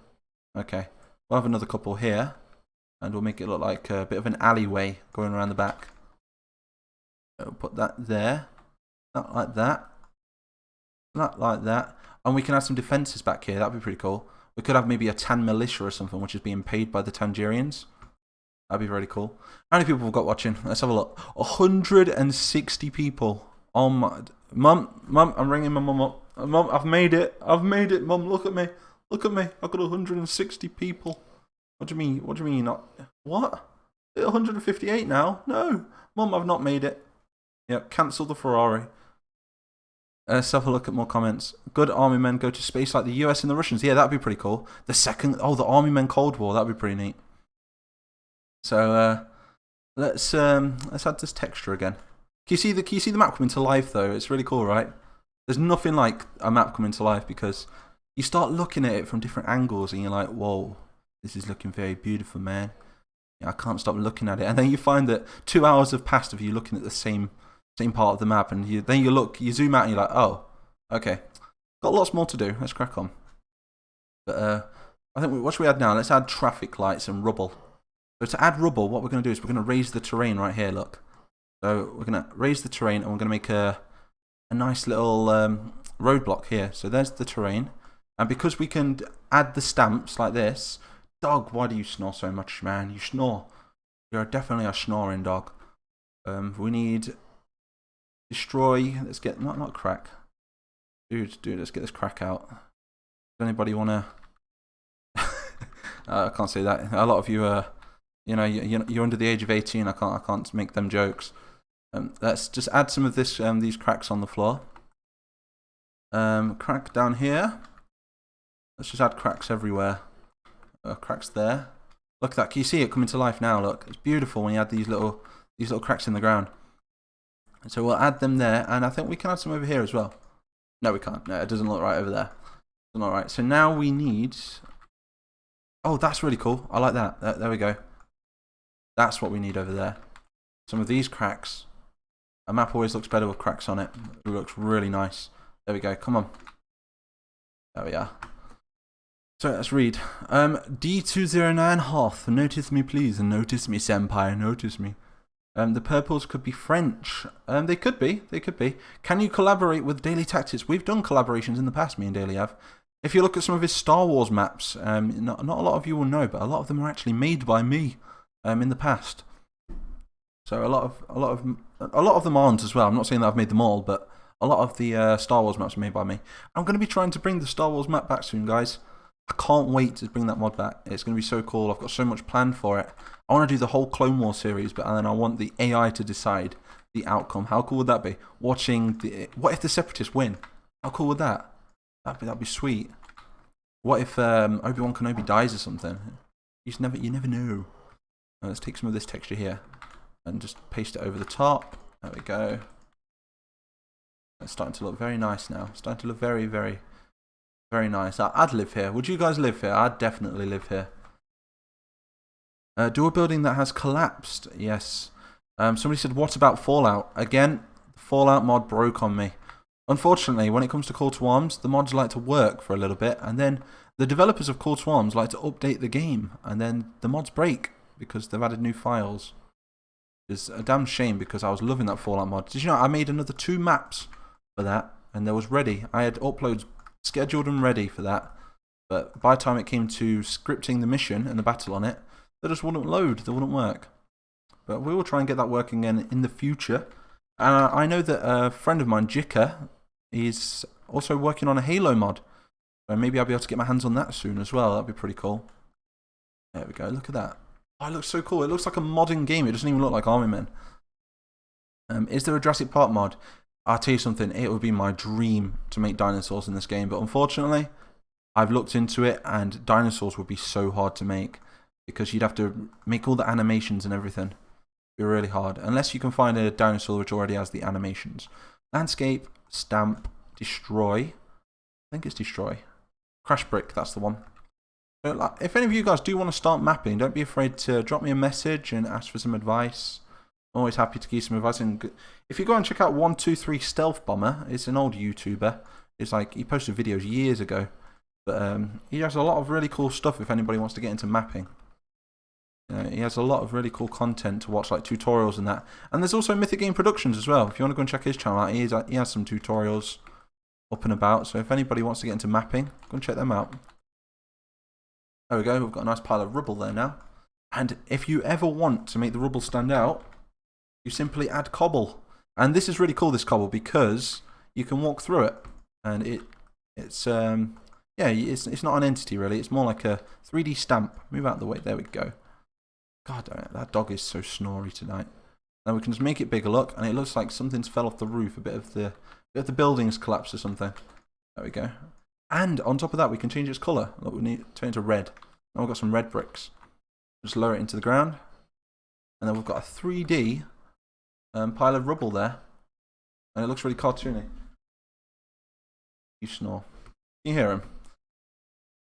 Okay. We'll have another couple here. And we'll make it look like a bit of an alleyway going around the back. So we'll put that there. Not like that. Not like that. And we can add some defences back here. That'd be pretty cool. We could have maybe a Tan militia or something, which is being paid by the Tangerians. That'd be very cool. How many people have got watching? Let's have a look. 160 people. Oh my... Mum, I'm ringing my mum up. Mum, I've made it. I've made it, Mum. Look at me. Look at me. I've got 160 people. What do you mean? What do you mean you're not... What? 158 now? No. Mum, I've not made it. Yep, cancel the Ferrari. Let's have a look at more comments. Good army men go to space like the US and the Russians. Yeah, that'd be pretty cool. The Army Men Cold War. That'd be pretty neat. So let's add this texture again. Can you see the map coming to life though? It's really cool, right? There's nothing like a map coming to life because you start looking at it from different angles and you're like, whoa, This is looking very beautiful, man. Yeah, I can't stop looking at it. And then you find that 2 hours have passed of you looking at the same part of the map, and then you zoom out, and you're like, oh, okay, got lots more to do. Let's crack on. But I think what should we add now? Let's add traffic lights and rubble. So to add rubble, what we're going to do is we're going to raise the terrain right here. Look, so we're going to raise the terrain, and we're going to make a nice little roadblock here. So there's the terrain, and because we can add the stamps like this. Dog, why do you snore so much, man? You snore. You're definitely a snoring dog. We need destroy. Let's get not crack. Dude, let's get this crack out. Does anybody wanna? I can't say that. A lot of you are, you're under the age of 18. I can't make them jokes. Let's just add some of this these cracks on the floor. Crack down here. Let's just add cracks everywhere. Cracks there. Look at that. Can you see it coming to life now? Look, it's beautiful when you add these little cracks in the ground. And so we'll add them there, and I think we can add some over here as well. No, we can't. No, it doesn't look right over there. Doesn't look right. So now we need. Oh, that's really cool. I like that. There we go. That's what we need over there. Some of these cracks. A map always looks better with cracks on it. It looks really nice. There we go. Come on. There we are. So let's read. D209 Hoth, notice me please, and notice me senpai, notice me. The purples could be French. They could be. Can you collaborate with Daily Tactics? We've done collaborations in the past, me and Daily have. If you look at some of his Star Wars maps, not a lot of you will know, but a lot of them are actually made by me in the past. So a lot of them aren't as well. I'm not saying that I've made them all, but a lot of the Star Wars maps are made by me. I'm going to be trying to bring the Star Wars map back soon, guys. I can't wait to bring that mod back. It's going to be so cool. I've got so much planned for it. I want to do the whole Clone Wars series, but then I want the AI to decide the outcome. How cool would that be? What if the Separatists win? How cool would that? That'd be sweet. What if Obi-Wan Kenobi dies or something? You never know. Let's take some of this texture here and just paste it over the top. There we go. It's starting to look very nice now. It's starting to look very, very, very nice. I'd live here. Would you guys live here? I'd definitely live here. Do a building that has collapsed. Yes. Somebody said, what about Fallout? Again, the Fallout mod broke on me. Unfortunately, when it comes to Call to Arms, the mods like to work for a little bit, and then the developers of Call to Arms like to update the game, and then the mods break because they've added new files. It's a damn shame because I was loving that Fallout mod. Did you know I made another 2 maps for that, and they was ready. I had uploads scheduled and ready for that, but by the time it came to scripting the mission and the battle on it, they just wouldn't load, they wouldn't work. But we will try and get that working again in the future. I know that a friend of mine, Jika, is also working on a Halo mod. So maybe I'll be able to get my hands on that soon as well. That'd be pretty cool. There we go, look at that. Oh, it looks so cool. It looks like a modern game. It doesn't even look like Army Men. Is there a Jurassic Park mod? I'll tell you something, it would be my dream to make dinosaurs in this game, but unfortunately, I've looked into it, and dinosaurs would be so hard to make, because you'd have to make all the animations and everything. It'd be really hard, unless you can find a dinosaur which already has the animations. Landscape, stamp, destroy. I think it's destroy. Crash brick, that's the one. So, if any of you guys do want to start mapping, don't be afraid to drop me a message and ask for some advice. I'm always happy to give some advice. And if you go and check out 123 Stealth Bomber, it's an old YouTuber. It's like he posted videos years ago, but he has a lot of really cool stuff. If anybody wants to get into mapping, he has a lot of really cool content to watch, like tutorials and that. And there's also Mythic Game Productions as well. If you want to go and check his channel out, he has some tutorials up and about. So if anybody wants to get into mapping, go and check them out. There we go. We've got a nice pile of rubble there now. And if you ever want to make the rubble stand out, you simply add cobble. And this is really cool, this cobble, because you can walk through it. And it's not an entity really. It's more like a 3D stamp. Move out of the way. There we go. God damn it, that dog is so snory tonight. Then we can just make it bigger, look, and it looks like something's fell off the roof. A bit of the building's collapsed or something. There we go. And on top of that, we can change its colour. Look, we need to turn it to red. Now we've got some red bricks. Just lower it into the ground. And then we've got a 3D pile of rubble there. And it looks really cartoony. You snore. Can you hear him?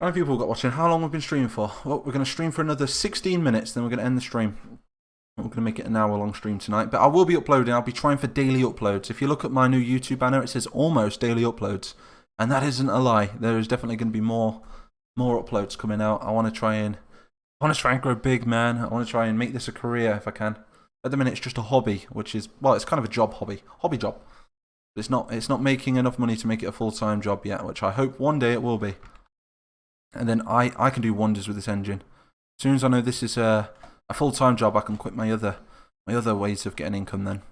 How many people we've got watching? How long we've been streaming for? Well, we're going to stream for another 16 minutes, then we're going to end the stream. We're going to make it an hour-long stream tonight. But I will be uploading. I'll be trying for daily uploads. If you look at my new YouTube banner, it says almost daily uploads. And that isn't a lie. There is definitely going to be more uploads coming out. I want to try and grow big, man. I want to try and make this a career if I can. At the minute, it's just a hobby, which is, well, it's kind of a hobby job. It's not making enough money to make it a full-time job yet, which I hope one day it will be. And then I can do wonders with this engine. As soon as I know this is a full-time job, I can quit my other ways of getting income then.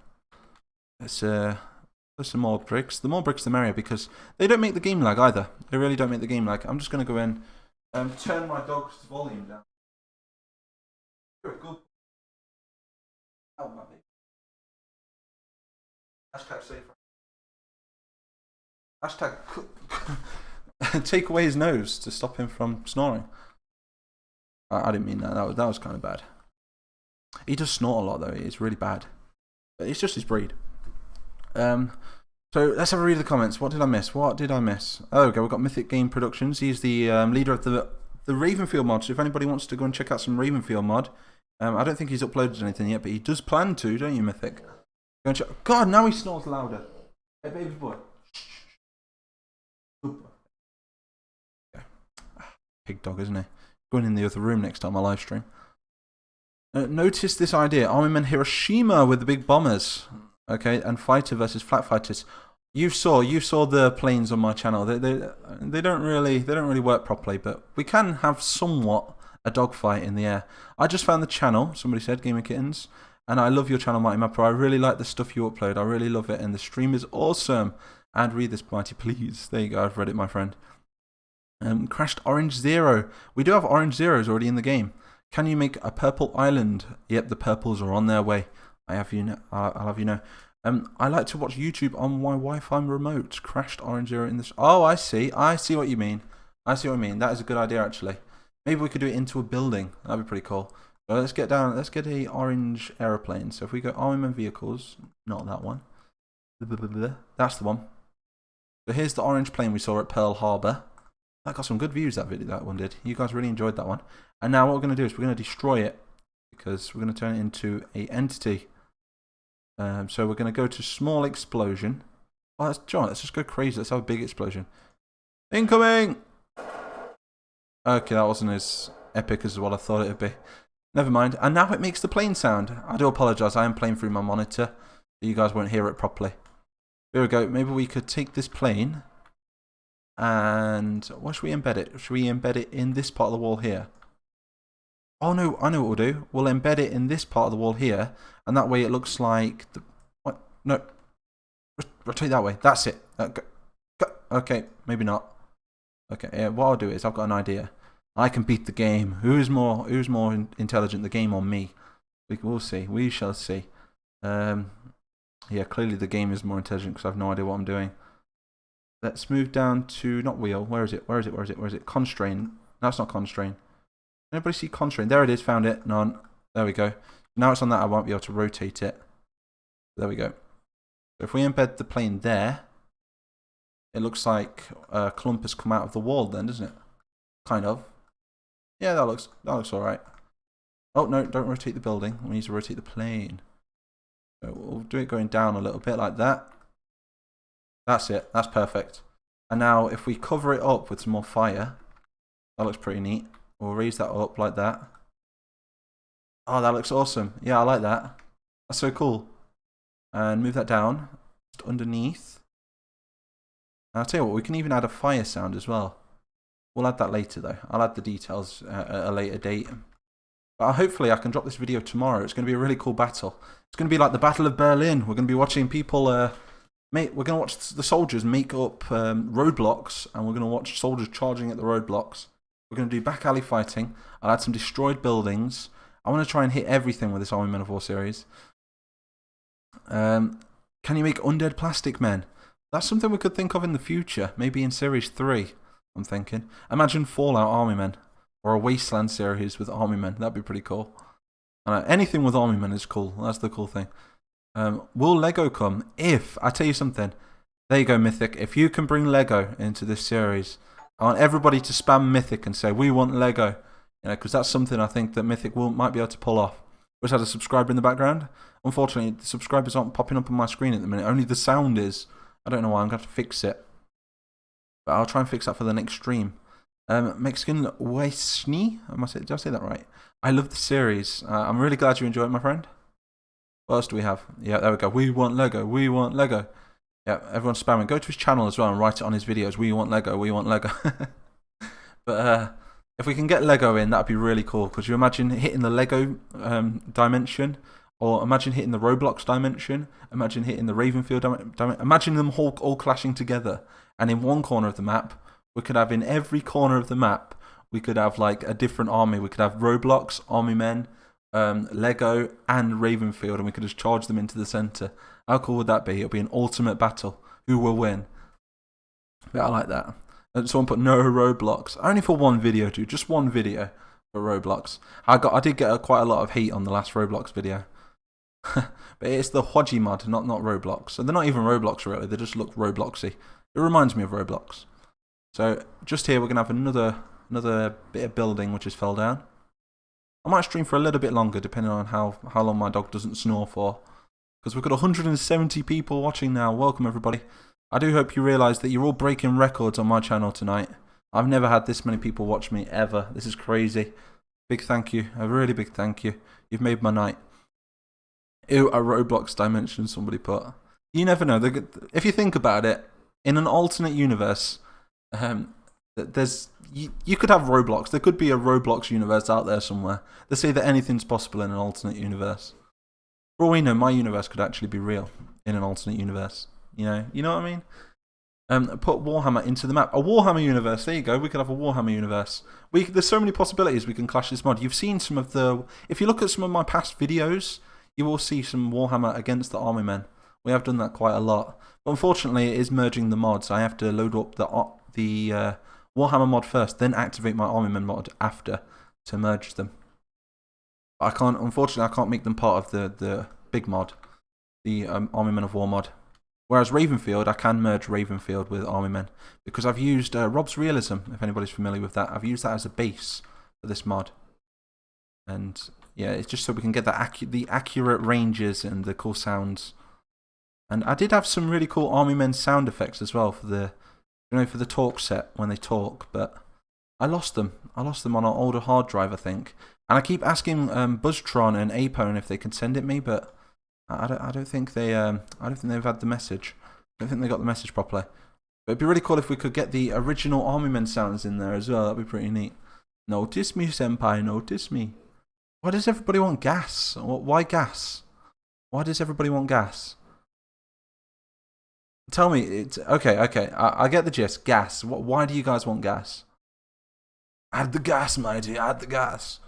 Let's put some more bricks. The more bricks the merrier, because they don't make the game lag either. They really don't make the game lag. I'm just going to go in and turn my dog's volume down. Very good. Oh, my baby. Hashtag safer. Hashtag take away his nose to stop him from snoring. I didn't mean that. That was kind of bad. He does snort a lot though. It's really bad. But it's just his breed. So let's have a read of the comments. What did I miss? Oh, okay. We've got Mythic Game Productions. He's the leader of the Ravenfield mod. So if anybody wants to go and check out some Ravenfield mod, I don't think he's uploaded anything yet, but he does plan to, don't you, Mythic? Go and check. God, now he snores louder. Hey, baby boy. Pig dog, isn't he? Going in the other room next time I live stream. Notice this idea. Army Men Hiroshima with the big bombers. Okay, and fighter versus flat fighters. You saw the planes on my channel. They don't really work properly, but we can have somewhat a dogfight in the air. I just found the channel. Somebody said Gamer Kittens, and I love your channel, Mighty Mapper. I really like the stuff you upload. I really love it, and the stream is awesome. And read this, Mighty, please. There you go. I've read it, my friend. Crashed Orange Zero. We do have Orange Zeros already in the game. Can you make a purple island? Yep, the purples are on their way. I'll have you know. I like to watch YouTube on my Wi-Fi remote. Crashed Orange Zero in this. Oh, I see what you mean. That is a good idea, actually. Maybe we could do it into a building. That'd be pretty cool. So let's get down. Let's get a orange aeroplane. So if we go Armament Vehicles, not that one. That's the one. So here's the orange plane we saw at Pearl Harbor. That got some good views, that one did. You guys really enjoyed that one. And now what we're going to do is we're going to destroy it, because we're going to turn it into an entity. So we're going to go to small explosion. Oh, John, let's just go crazy. Let's have a big explosion. Incoming! Okay, that wasn't as epic as what I thought it would be. Never mind. And now it makes the plane sound. I do apologise. I am playing through my monitor. So you guys won't hear it properly. Here we go. Maybe we could take this plane. And what should we embed it? Should we embed it in this part of the wall here? Oh no, I know what we'll do. We'll embed it in this part of the wall here, and that way it looks like the what? No, rotate that way. That's it. Okay, maybe not. Okay, what I'll do is I've got an idea. I can beat the game. Who's more intelligent, the game or me? We'll see. We shall see. Yeah, clearly the game is more intelligent because I have no idea what I'm doing. Let's move down to, not wheel, where is it? Constraint. No, it's not constraint. Anybody see constraint? There it is, found it. None. There we go. Now it's on that, I won't be able to rotate it. There we go. So if we embed the plane there, it looks like a clump has come out of the wall then, doesn't it? Kind of. Yeah, that looks alright. Oh, no, don't rotate the building. We need to rotate the plane. So we'll do it going down a little bit like that. That's it. That's perfect. And now if we cover it up with some more fire, that looks pretty neat. We'll raise that up like that. Oh, that looks awesome. Yeah, I like that. That's so cool. And move that down. Just underneath. And I'll tell you what, we can even add a fire sound as well. We'll add that later though. I'll add the details at a later date. But hopefully I can drop this video tomorrow. It's going to be a really cool battle. It's going to be like the Battle of Berlin. We're going to be watching people... we're going to watch the soldiers make up roadblocks, and we're going to watch soldiers charging at the roadblocks. We're going to do back alley fighting. I'll add some destroyed buildings. I want to try and hit everything with this Army Men of War series. Can you make undead plastic men? That's something we could think of in the future. Maybe in Series 3, I'm thinking. Imagine Fallout Army Men, or a Wasteland series with Army Men. That'd be pretty cool. Anything with Army Men is cool. That's the cool thing. Will Lego come? I tell you something. There you go, Mythic. If you can bring Lego into this series, I want everybody to spam Mythic and say, we want Lego. You know, because that's something I think that Mythic might be able to pull off. We just had a subscriber in the background. Unfortunately, the subscribers aren't popping up on my screen at the minute. Only the sound is. I don't know why. I'm going to have to fix it. But I'll try and fix that for the next stream. Mexican Wesni? Did I say that right? I love the series. I'm really glad you enjoy it, my friend. What else do we have? Yeah, there we go. We want Lego. We want Lego. Yeah, everyone's spamming. Go to his channel as well and write it on his videos. We want Lego. We want Lego. But if we can get Lego in, that'd be really cool. Because you imagine hitting the Lego dimension, or imagine hitting the Roblox dimension, imagine hitting the Ravenfield dimension. Imagine them all clashing together. And in one corner of the map, we could have in every corner of the map, we could have like a different army. We could have Roblox, Army Men, Lego, and Ravenfield, and we could just charge them into the center. How cool would that be? It'll be an ultimate battle. Who will win? Yeah, I like that. And someone put no Roblox. Only for one video, dude. Just one video for Roblox. I did get quite a lot of heat on the last Roblox video. But it's the Hodgy mod, not Roblox. So they're not even Roblox really. They just look Robloxy. It reminds me of Roblox. So just here we're gonna have another bit of building which just fell down. I might stream for a little bit longer depending on how long my dog doesn't snore for. Because we've got 170 people watching now. Welcome everybody. I do hope you realise that you're all breaking records on my channel tonight. I've never had this many people watch me ever. This is crazy. Big thank you. A really big thank you. You've made my night. Ew, a Roblox dimension somebody put. You never know. If you think about it, in an alternate universe, you could have Roblox. There could be a Roblox universe out there somewhere. They say that anything's possible in an alternate universe. For all we know, my universe could actually be real in an alternate universe. You know what I mean? Put Warhammer into the map. A Warhammer universe. There you go. We could have a Warhammer universe. There's so many possibilities we can clash this mod. You've seen some of the. If you look at some of my past videos, you will see some Warhammer against the Army Men. We have done that quite a lot. But unfortunately, it is merging the mods. I have to load up the Warhammer mod first, then activate my Army Men mod after to merge them. Unfortunately, I can't make them part of the big mod, the Army Men of War mod. Whereas Ravenfield, I can merge Ravenfield with Army Men because I've used Rob's Realism, if anybody's familiar with that. I've used that as a base for this mod. And yeah, it's just so we can get the accurate ranges and the cool sounds. And I did have some really cool Army Men sound effects as well for the talk set when they talk, but I lost them. I lost them on an older hard drive, I think. And I keep asking Buzztron and Apone if they can send it me, but I don't think they've had the message. I don't think they got the message properly. But it'd be really cool if we could get the original Army Men sounds in there as well. That'd be pretty neat. Notice me, senpai. Notice me. Why does everybody want gas? Why gas? Why does everybody want gas? Tell me. It's okay. I get the gist. Gas. Why do you guys want gas? Add the gas, matey. Add the gas.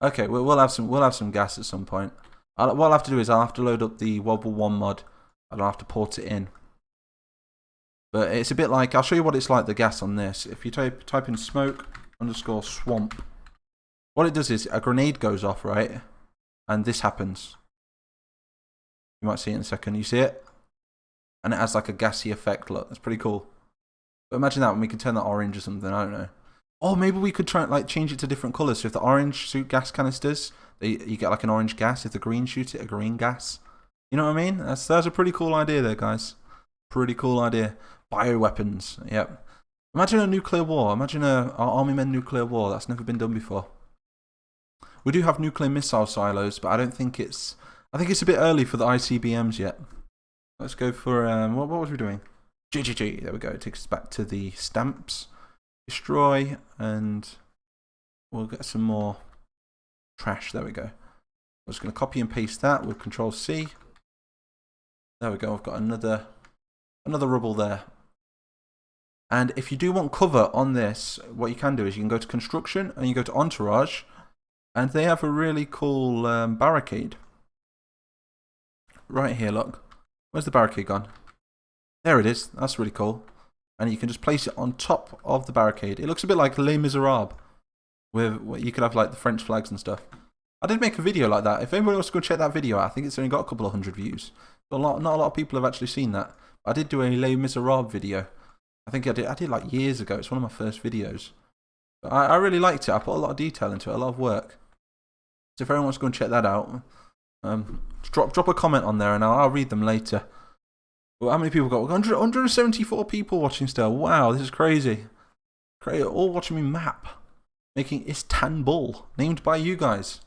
Okay, we'll have some gas at some point. What I'll have to do is I'll have to load up the Wobble 1 mod and I'll have to port it in. But it's a bit like, I'll show you what it's like, the gas on this. If you type in smoke_swamp, what it does is a grenade goes off, right? And this happens. You might see it in a second. You see it? And it has like a gassy effect. Look, that's pretty cool. But imagine that when we can turn that orange or something. I don't know. Or maybe we could try and change it to different colours. So if the orange shoot gas canisters, you get like an orange gas. If the green shoot it, a green gas. You know what I mean? That's a pretty cool idea there, guys. Pretty cool idea. Bioweapons. Yep. Imagine a nuclear war. Imagine our Army Men nuclear war. That's never been done before. We do have nuclear missile silos, but I think it's a bit early for the ICBMs yet. Let's go for what was we doing? GGG. There we go. It takes us back to the stamps. Destroy, and we'll get some more trash. There we go. I'm just going to copy and paste that with Control C. There we go. I've got another rubble there. And if you do want cover on this, what you can do is you can go to Construction and you go to Entourage, and they have a really cool barricade. Right here, look. Where's the barricade gone? There it is. That's really cool. And you can just place it on top of the barricade. It looks a bit like Les Miserables, where you could have like the French flags and stuff. I did make a video like that. If anybody wants to go check that video out, I think it's only got a couple of hundred views. Not a lot of people have actually seen that. I did do a Les Miserables video. I think I did like years ago. It's one of my first videos. But I really liked it. I put a lot of detail into it, a lot of work. So if anyone wants to go and check that out, drop a comment on there and I'll read them later. Well, how many people got? 174 people watching still. Wow, this is crazy. All watching me map. Making Is-TAN-bul, named by you guys.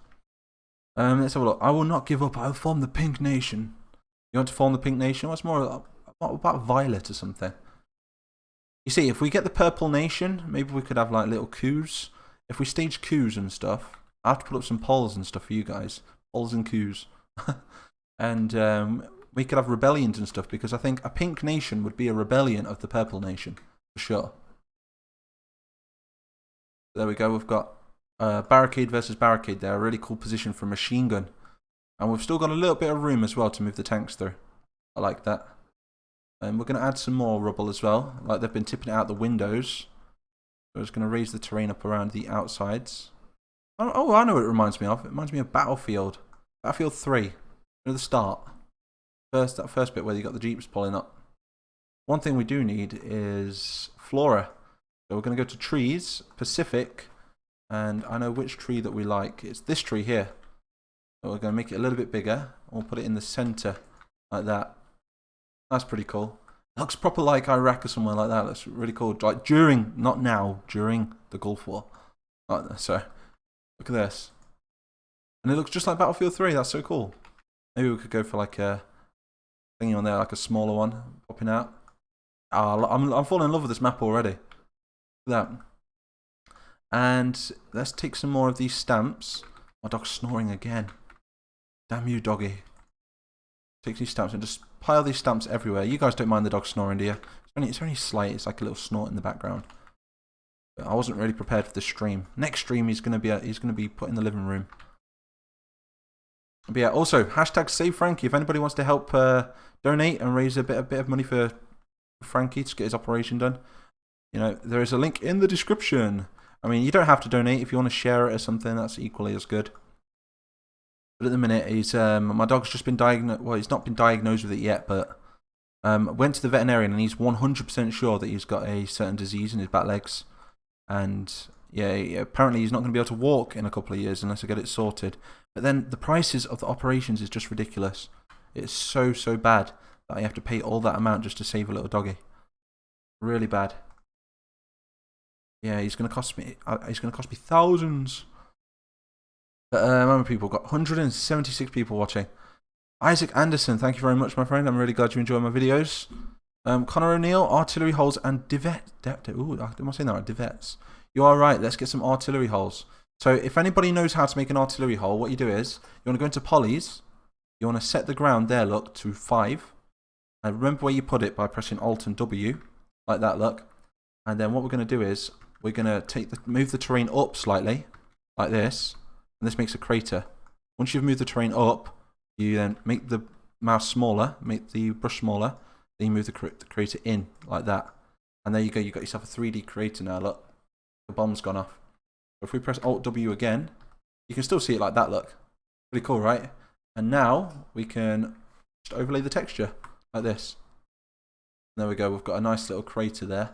Let's have a look. I will not give up. I will form the Pink Nation. You want to form the Pink Nation? What's more about Violet or something? You see, if we get the Purple Nation, maybe we could have like little coups. If we stage coups and stuff, I have to put up some polls and stuff for you guys. Polls and coups. And we could have rebellions and stuff, because I think a Pink Nation would be a rebellion of the Purple Nation, for sure. There we go, we've got barricade versus barricade there, a really cool position for a machine gun. And we've still got a little bit of room as well to move the tanks through. I like that. And we're going to add some more rubble as well, like they've been tipping it out the windows. So it's going to raise the terrain up around the outsides. Oh, I know what it reminds me of. It reminds me of Battlefield. Battlefield 3. At the start. That first bit where you got the jeeps pulling up. One thing we do need is flora. So we're going to go to trees, Pacific, and I know which tree that we like. It's this tree here. So we're going to make it a little bit bigger. We'll put it in the center, like that. That's pretty cool. It looks proper like Iraq or somewhere like that. That's really cool. Like during, not now, during the Gulf War. So, look at this. And it looks just like Battlefield 3. That's so cool. Maybe we could go for like a thingy on there, like a smaller one popping out. I'm falling in love with this map already. Look at that. And let's take some more of these stamps. My dog's snoring again. Damn you, doggy. Take these stamps and just pile these stamps everywhere. You guys don't mind the dog snoring, do you? It's only slight. It's like a little snort in the background. But I wasn't really prepared for the stream. Next stream, he's gonna be put in the living room. But yeah, also hashtag Save Frankie. If anybody wants to help donate and raise a bit of money for Frankie to get his operation done, you know, there is a link in the description. I mean, you don't have to donate. If you want to share it or something, that's equally as good. But at the minute, he's my dog's just been diagnosed. Well, he's not been diagnosed with it yet, but went to the veterinarian and he's 100% sure that he's got a certain disease in his back legs. And yeah, apparently he's not going to be able to walk in a couple of years unless I get it sorted. But then the prices of the operations is just ridiculous. It's so bad that I have to pay all that amount just to save a little doggy. Really bad. Yeah, he's going to cost me. Thousands. But how many people got? 176 people watching. Isaac Anderson, thank you very much, my friend. I'm really glad you enjoy my videos. Connor O'Neill, artillery holes and divets. Ooh, am I saying that right? Divets. You are right. Let's get some artillery holes. So if anybody knows how to make an artillery hole, what you do is you want to go into polys. You want to set the ground there, look, to 5. And remember where you put it by pressing Alt and W, like that, look. And then what we're going to do is we're going to move the terrain up slightly, like this. And this makes a crater. Once you've moved the terrain up, you then make the mouse smaller, make the brush smaller. Then you move the crater in, like that. And there you go, you've got yourself a 3D crater now, look. The bomb's gone off. If we press Alt W again, you can still see it like that, look. Pretty cool, right? And now we can just overlay the texture like this. There we go, we've got a nice little crater there.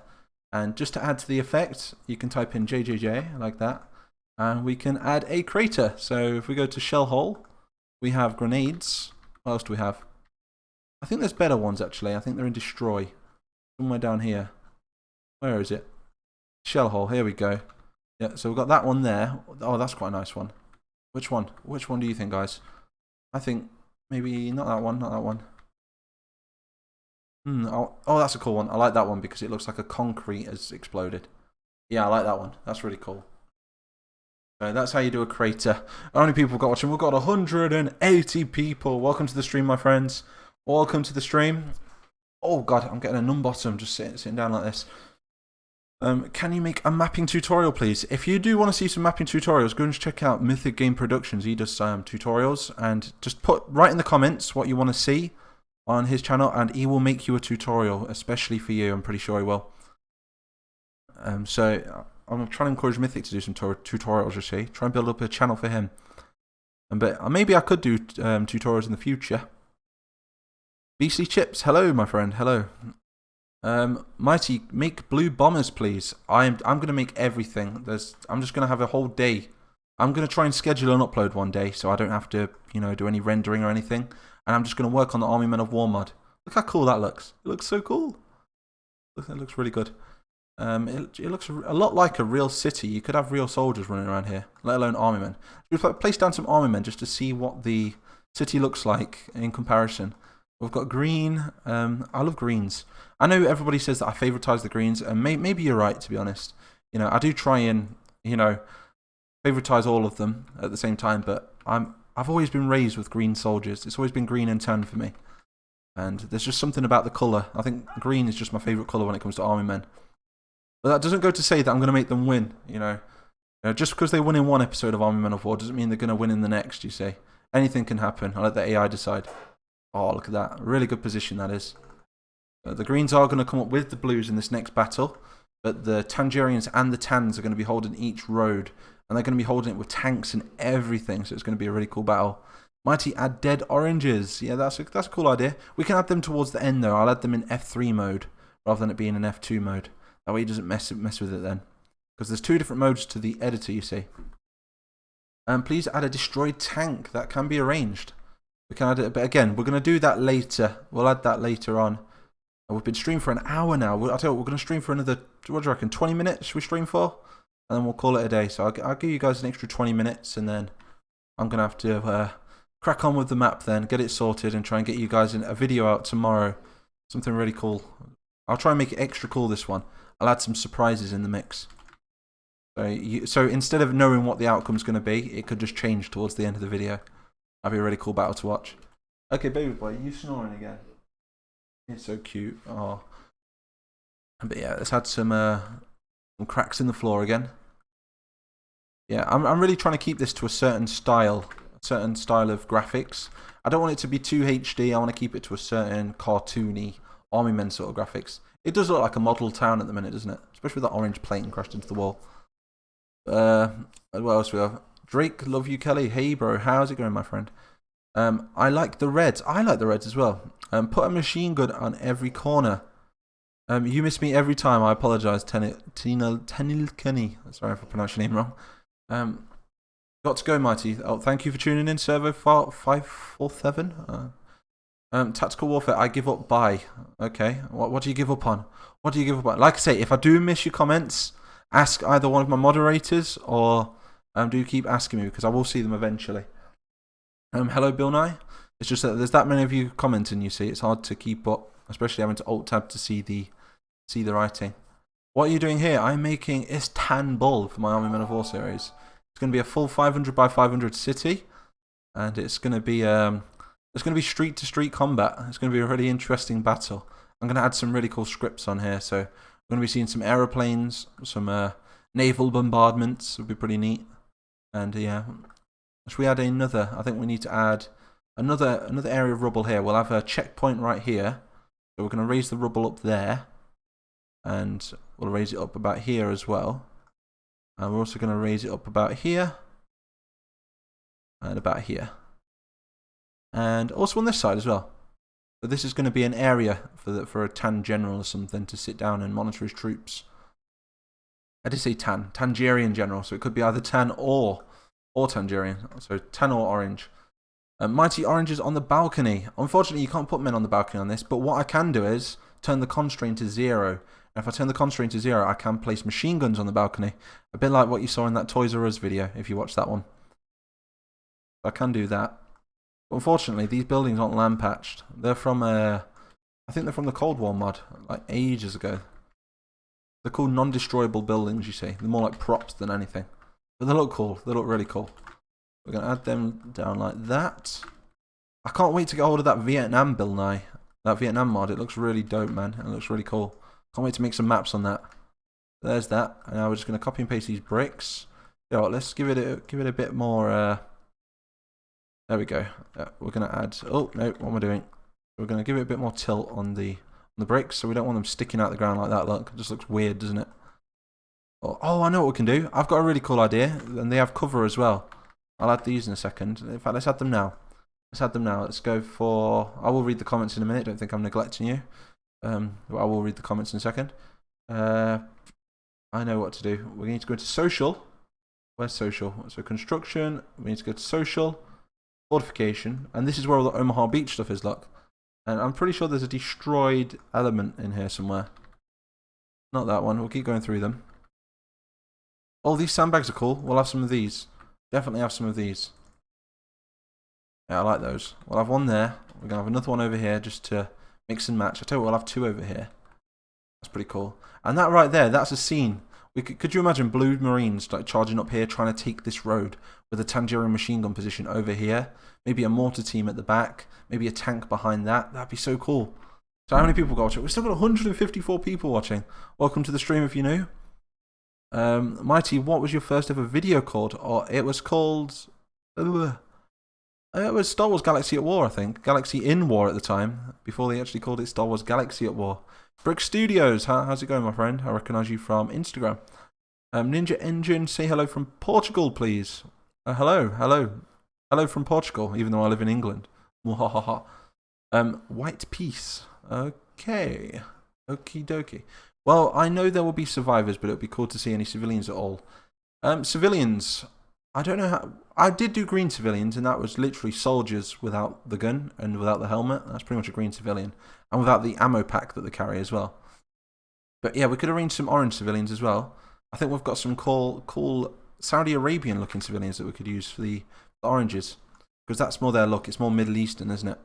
And just to add to the effect, you can type in JJJ like that. And we can add a crater. So if we go to shell hole, we have grenades. What else do we have? I think there's better ones actually. I think they're in destroy. Somewhere down here. Where is it? Shell hole, here we go. Yeah, so we've got that one there. Oh, that's quite a nice one. Which one? Which one do you think, guys? I think maybe not that one, not that one. Oh, that's a cool one. I like that one because it looks like a concrete has exploded. Yeah, I like that one. That's really cool. So that's how you do a crater. How many people got watching? We've got 180 people. Welcome to the stream, my friends. Welcome to the stream. Oh, God, I'm getting a numb bottom just sitting down like this. Can you make a mapping tutorial, please? If you do want to see some mapping tutorials, go and check out Mythic Game Productions. He does tutorials. And just write in the comments what you want to see on his channel, and he will make you a tutorial, especially for you. I'm pretty sure he will. So I'm trying to encourage Mythic to do some tutorials, you see. Try and build up a channel for him. But maybe I could do tutorials in the future. BC Chips, hello, my friend, hello. Mighty, make blue bombers, please. I'm gonna make everything. I'm just gonna have a whole day. I'm gonna try and schedule an upload one day, so I don't have to, do any rendering or anything. And I'm just gonna work on the Army Men of War mod. Look how cool that looks. It looks so cool. Look, that looks really good. It looks a lot like a real city. You could have real soldiers running around here, let alone army men. We've placed down some army men just to see what the city looks like in comparison. We've got green. I love greens. I know everybody says that I favouritize the greens, and maybe you're right, to be honest. I do try and, favouritize all of them at the same time, but I've always been raised with green soldiers. It's always been green and tan for me. And there's just something about the colour. I think green is just my favourite colour when it comes to army men. But that doesn't go to say that I'm going to make them win, just because they won in one episode of Army Men of War doesn't mean they're going to win in the next, you see. Anything can happen. I'll let the AI decide. Oh, look at that. Really good position that is. The Greens are going to come up with the Blues in this next battle, but the Tangerians and the Tans are going to be holding each road, and they're going to be holding it with tanks and everything, so it's going to be a really cool battle. Mighty, add dead oranges. Yeah, that's a cool idea. We can add them towards the end, though. I'll add them in F3 mode, rather than it being in F2 mode. That way he doesn't mess with it then. Because there's two different modes to the editor, you see. Please add a destroyed tank. That can be arranged. We can add it, but again, we're going to do that later. We'll add that later on. We've been streaming for an hour now. I'll tell you what, we're going to stream for another, what do you reckon, 20 minutes should we stream for? And then we'll call it a day. So I'll give you guys an extra 20 minutes, and then I'm going to have to crack on with the map then, get it sorted, and try and get you guys a video out tomorrow. Something really cool. I'll try and make it extra cool this one. I'll add some surprises in the mix. So instead of knowing what the outcome's going to be, it could just change towards the end of the video. That'd be a really cool battle to watch. Okay, baby boy, you snoring again. You're so cute. Oh. But yeah, let's add some cracks in the floor again. Yeah, I'm really trying to keep this to a certain style of graphics. I don't want it to be too HD. I want to keep it to a certain cartoony army men sort of graphics. It does look like a model town at the minute, doesn't it? Especially with that orange plate crashed into the wall. What else we have? Drake, love you, Kelly. Hey, bro, how's it going, my friend? I like the reds. I like the reds as well. Put a machine gun on every corner. You miss me every time. I apologise, Tenilkeni. Sorry if I pronounced your name wrong. Got to go, Mighty. Oh, thank you for tuning in, Servo 547. Tactical warfare, I give up by. Okay, what do you give up on? What do you give up on? Like I say, if I do miss your comments, ask either one of my moderators, or do keep asking me, because I will see them eventually. Hello, Bill Nye. It's just that there's that many of you commenting, you see. It's hard to keep up, especially having to alt-tab to see the writing. What are you doing here? I'm making Is-TAN-bul for my Army Men of War series. It's going to be a full 500 by 500 city, and it's going to be street-to-street combat. It's going to be a really interesting battle. I'm going to add some really cool scripts on here. So we're going to be seeing some aeroplanes, some naval bombardments. Would be pretty neat. And yeah, should we add another? I think we need to add another area of rubble here. We'll have a checkpoint right here. So we're going to raise the rubble up there, and we'll raise it up about here as well. And we're also going to raise it up about here and about here. And also on this side as well. So this is going to be an area for a Tan general or something to sit down and monitor his troops. I did say Tangerian general, so it could be either Tan or Tangerian. So Tan or orange. Mighty oranges on the balcony. Unfortunately, you can't put men on the balcony on this, but what I can do is turn the constraint to 0. And if I turn the constraint to 0, I can place machine guns on the balcony. A bit like what you saw in that Toys R Us video, if you watched that one. I can do that. Unfortunately, these buildings aren't land patched. They're from I think they're from the Cold War mod, like ages ago. They're called non-destroyable buildings, you see. They're more like props than anything. But they look cool. They look really cool. We're going to add them down like that. I can't wait to get hold of that Vietnam build now. That Vietnam mod. It looks really dope, man. It looks really cool. Can't wait to make some maps on that. There's that. And now we're just going to copy and paste these bricks. You know what, let's give it a bit more... There we go. We're going to add... Oh, no, what am I doing? We're going to give it a bit more tilt on the bricks, so we don't want them sticking out the ground like that. Look, it just looks weird, doesn't it? Oh, I know what we can do. I've got a really cool idea, and they have cover as well. I'll add these in a second. In fact, let's add them now. Let's go for... I will read the comments in a minute. Don't think I'm neglecting you. I will read the comments in a second. I know what to do. We need to go to social. Where's social? So construction. We need to go to social, fortification, and this is where all the Omaha Beach stuff is. Look, and I'm pretty sure there's a destroyed element in here somewhere. Not that one. We'll keep going through them. Oh, these sandbags are cool. We'll have some of these. Definitely have some of these. Yeah, I like those. We'll have one there. We're going to have another one over here just to mix and match. I tell you what, we'll have two over here. That's pretty cool. And that right there, that's a scene. Could you imagine Blue Marines like charging up here, trying to take this road with a Tangerine machine gun position over here? Maybe a mortar team at the back. Maybe a tank behind that. That'd be so cool. So how many people got watching? We've still got 154 people watching. Welcome to the stream if you're new. Mighty, what was your first ever video called? Or it was called... it was Star Wars Galaxy at War, I think. Galaxy in War at the time, before they actually called it Star Wars Galaxy at War. Brick Studios, how's it going, my friend? I recognise you from Instagram. Ninja Engine, say hello from Portugal, please. Hello from Portugal, even though I live in England. White Peace. Okay. Okie dokie. Well, I know there will be survivors, but it would be cool to see any civilians at all. Civilians... I don't know how... I did do green civilians, and that was literally soldiers without the gun and without the helmet. That's pretty much a green civilian. And without the ammo pack that they carry as well. But yeah, we could arrange some orange civilians as well. I think we've got some cool Saudi Arabian looking civilians that we could use for the oranges. Because that's more their look. It's more Middle Eastern, isn't it?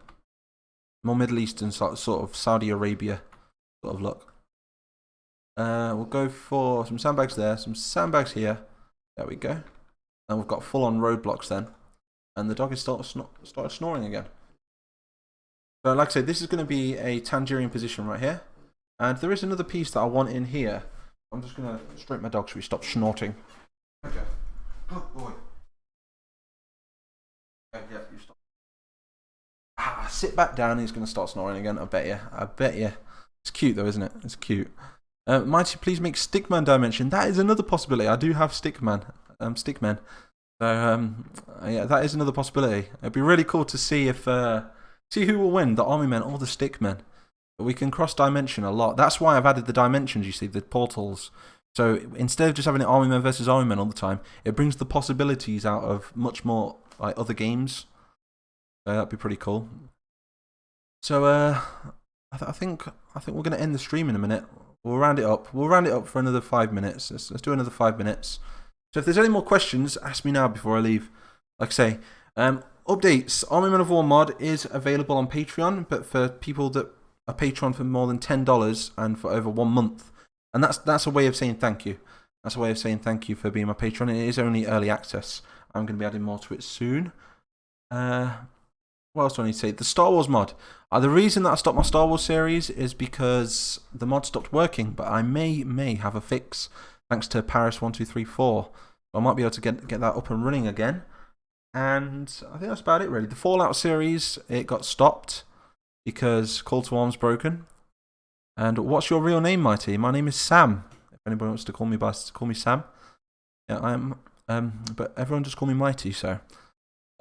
More Middle Eastern sort of Saudi Arabia sort of look. We'll go for some sandbags there, some sandbags here. There we go. And we've got full-on roadblocks then. And the dog has started snoring again. So like I said, this is going to be a Tangerine position right here. And there is another piece that I want in here. I'm just going to stroke my dog so he stops snorting. Okay. Good boy. Okay, yeah, you stop. Sit back down, he's going to start snoring again, I bet you. It's cute though, isn't it? It's cute. Mighty, please make Stickman dimension. That is another possibility. I do have Stickmen. So yeah, that is another possibility. It'd be really cool to see if see who will win, the army men or the stickmen. But we can cross dimension a lot. That's why I've added the dimensions. You see, the portals. So instead of just having it army men versus army men all the time, it brings the possibilities out of much more like other games. That'd be pretty cool. So I think we're gonna end the stream in a minute. We'll round it up. We'll round it up for another 5 minutes. Let's do another 5 minutes. So if there's any more questions, ask me now before I leave. Like I say, updates. Army Men of War mod is available on Patreon, but for people that are Patreon for more than $10 and for over 1 month. And that's a way of saying thank you. That's a way of saying thank you for being my patron. It is only early access. I'm going to be adding more to it soon. What else do I need to say? The Star Wars mod. The reason that I stopped my Star Wars series is because the mod stopped working, but I may have a fix thanks to Paris1234. I might be able to get that up and running again. And I think that's about it really. The Fallout series, it got stopped because Call to Arms broken. And what's your real name, Mighty? My name is Sam. If anybody wants to call me Sam. Yeah, I am. But everyone just call me Mighty, so.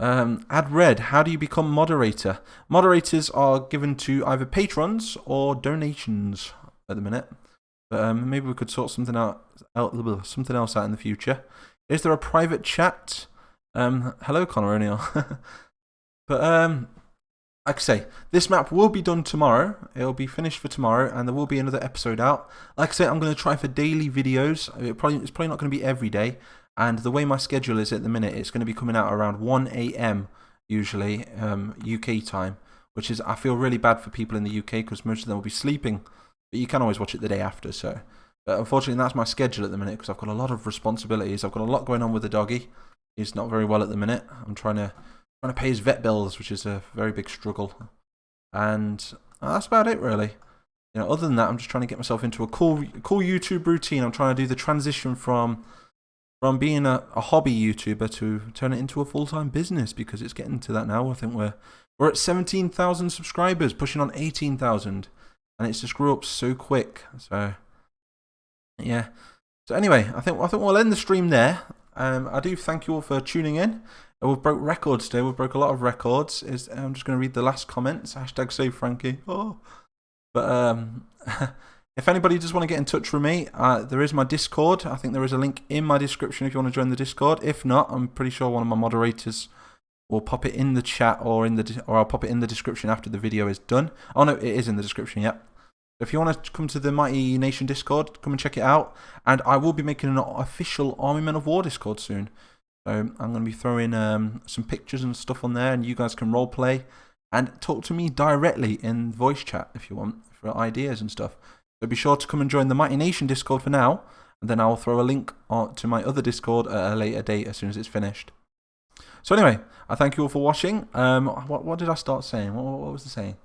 Add Red, how do you become moderator? Moderators are given to either patrons or donations at the minute. But maybe we could sort something else out in the future. Is there a private chat? Hello, Connor O'Neill. But like I say, this map will be done tomorrow. It'll be finished for tomorrow, and there will be another episode out. Like I say, I'm going to try for daily videos. It's probably not going to be every day. And the way my schedule is at the minute, it's going to be coming out around 1 AM, usually, UK time. Which is, I feel really bad for people in the UK, because most of them will be sleeping. But you can always watch it the day after, so. But unfortunately, that's my schedule at the minute, because I've got a lot of responsibilities. I've got a lot going on with the doggy. He's not very well at the minute. I'm trying to pay his vet bills, which is a very big struggle. And that's about it, really. You know, other than that, I'm just trying to get myself into a cool YouTube routine. I'm trying to do the transition from being a hobby YouTuber to turn it into a full-time business, because it's getting to that now. I think we're at 17,000 subscribers, pushing on 18,000, and it's just grew up so quick. So yeah. So anyway, I think we'll end the stream there. I do thank you all for tuning in. We've broke records today. We've broke a lot of records. I'm just going to read the last comments. #SaveFrankie. Oh. But if anybody does want to get in touch with me, there is my Discord. I think there is a link in my description if you want to join the Discord. If not, I'm pretty sure one of my moderators will pop it in the chat or I'll pop it in the description after the video is done. Oh no, it is in the description, yep. If you want to come to the Mighty Nation Discord, come and check it out. And I will be making an official Army Men of War Discord soon. So I'm going to be throwing some pictures and stuff on there, and you guys can roleplay and talk to me directly in voice chat if you want, for ideas and stuff. So be sure to come and join the Mighty Nation Discord for now, and then I'll throw a link to my other Discord at a later date as soon as it's finished. So anyway, I thank you all for watching. What did I start saying? What was the saying?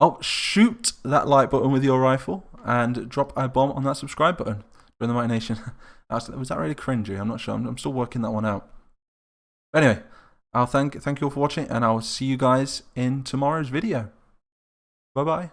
Oh, shoot that like button with your rifle and drop a bomb on that subscribe button. Join the Mighty Nation. Was that really cringy? I'm not sure. I'm still working that one out. Anyway, I'll thank you all for watching, and I'll see you guys in tomorrow's video. Bye bye.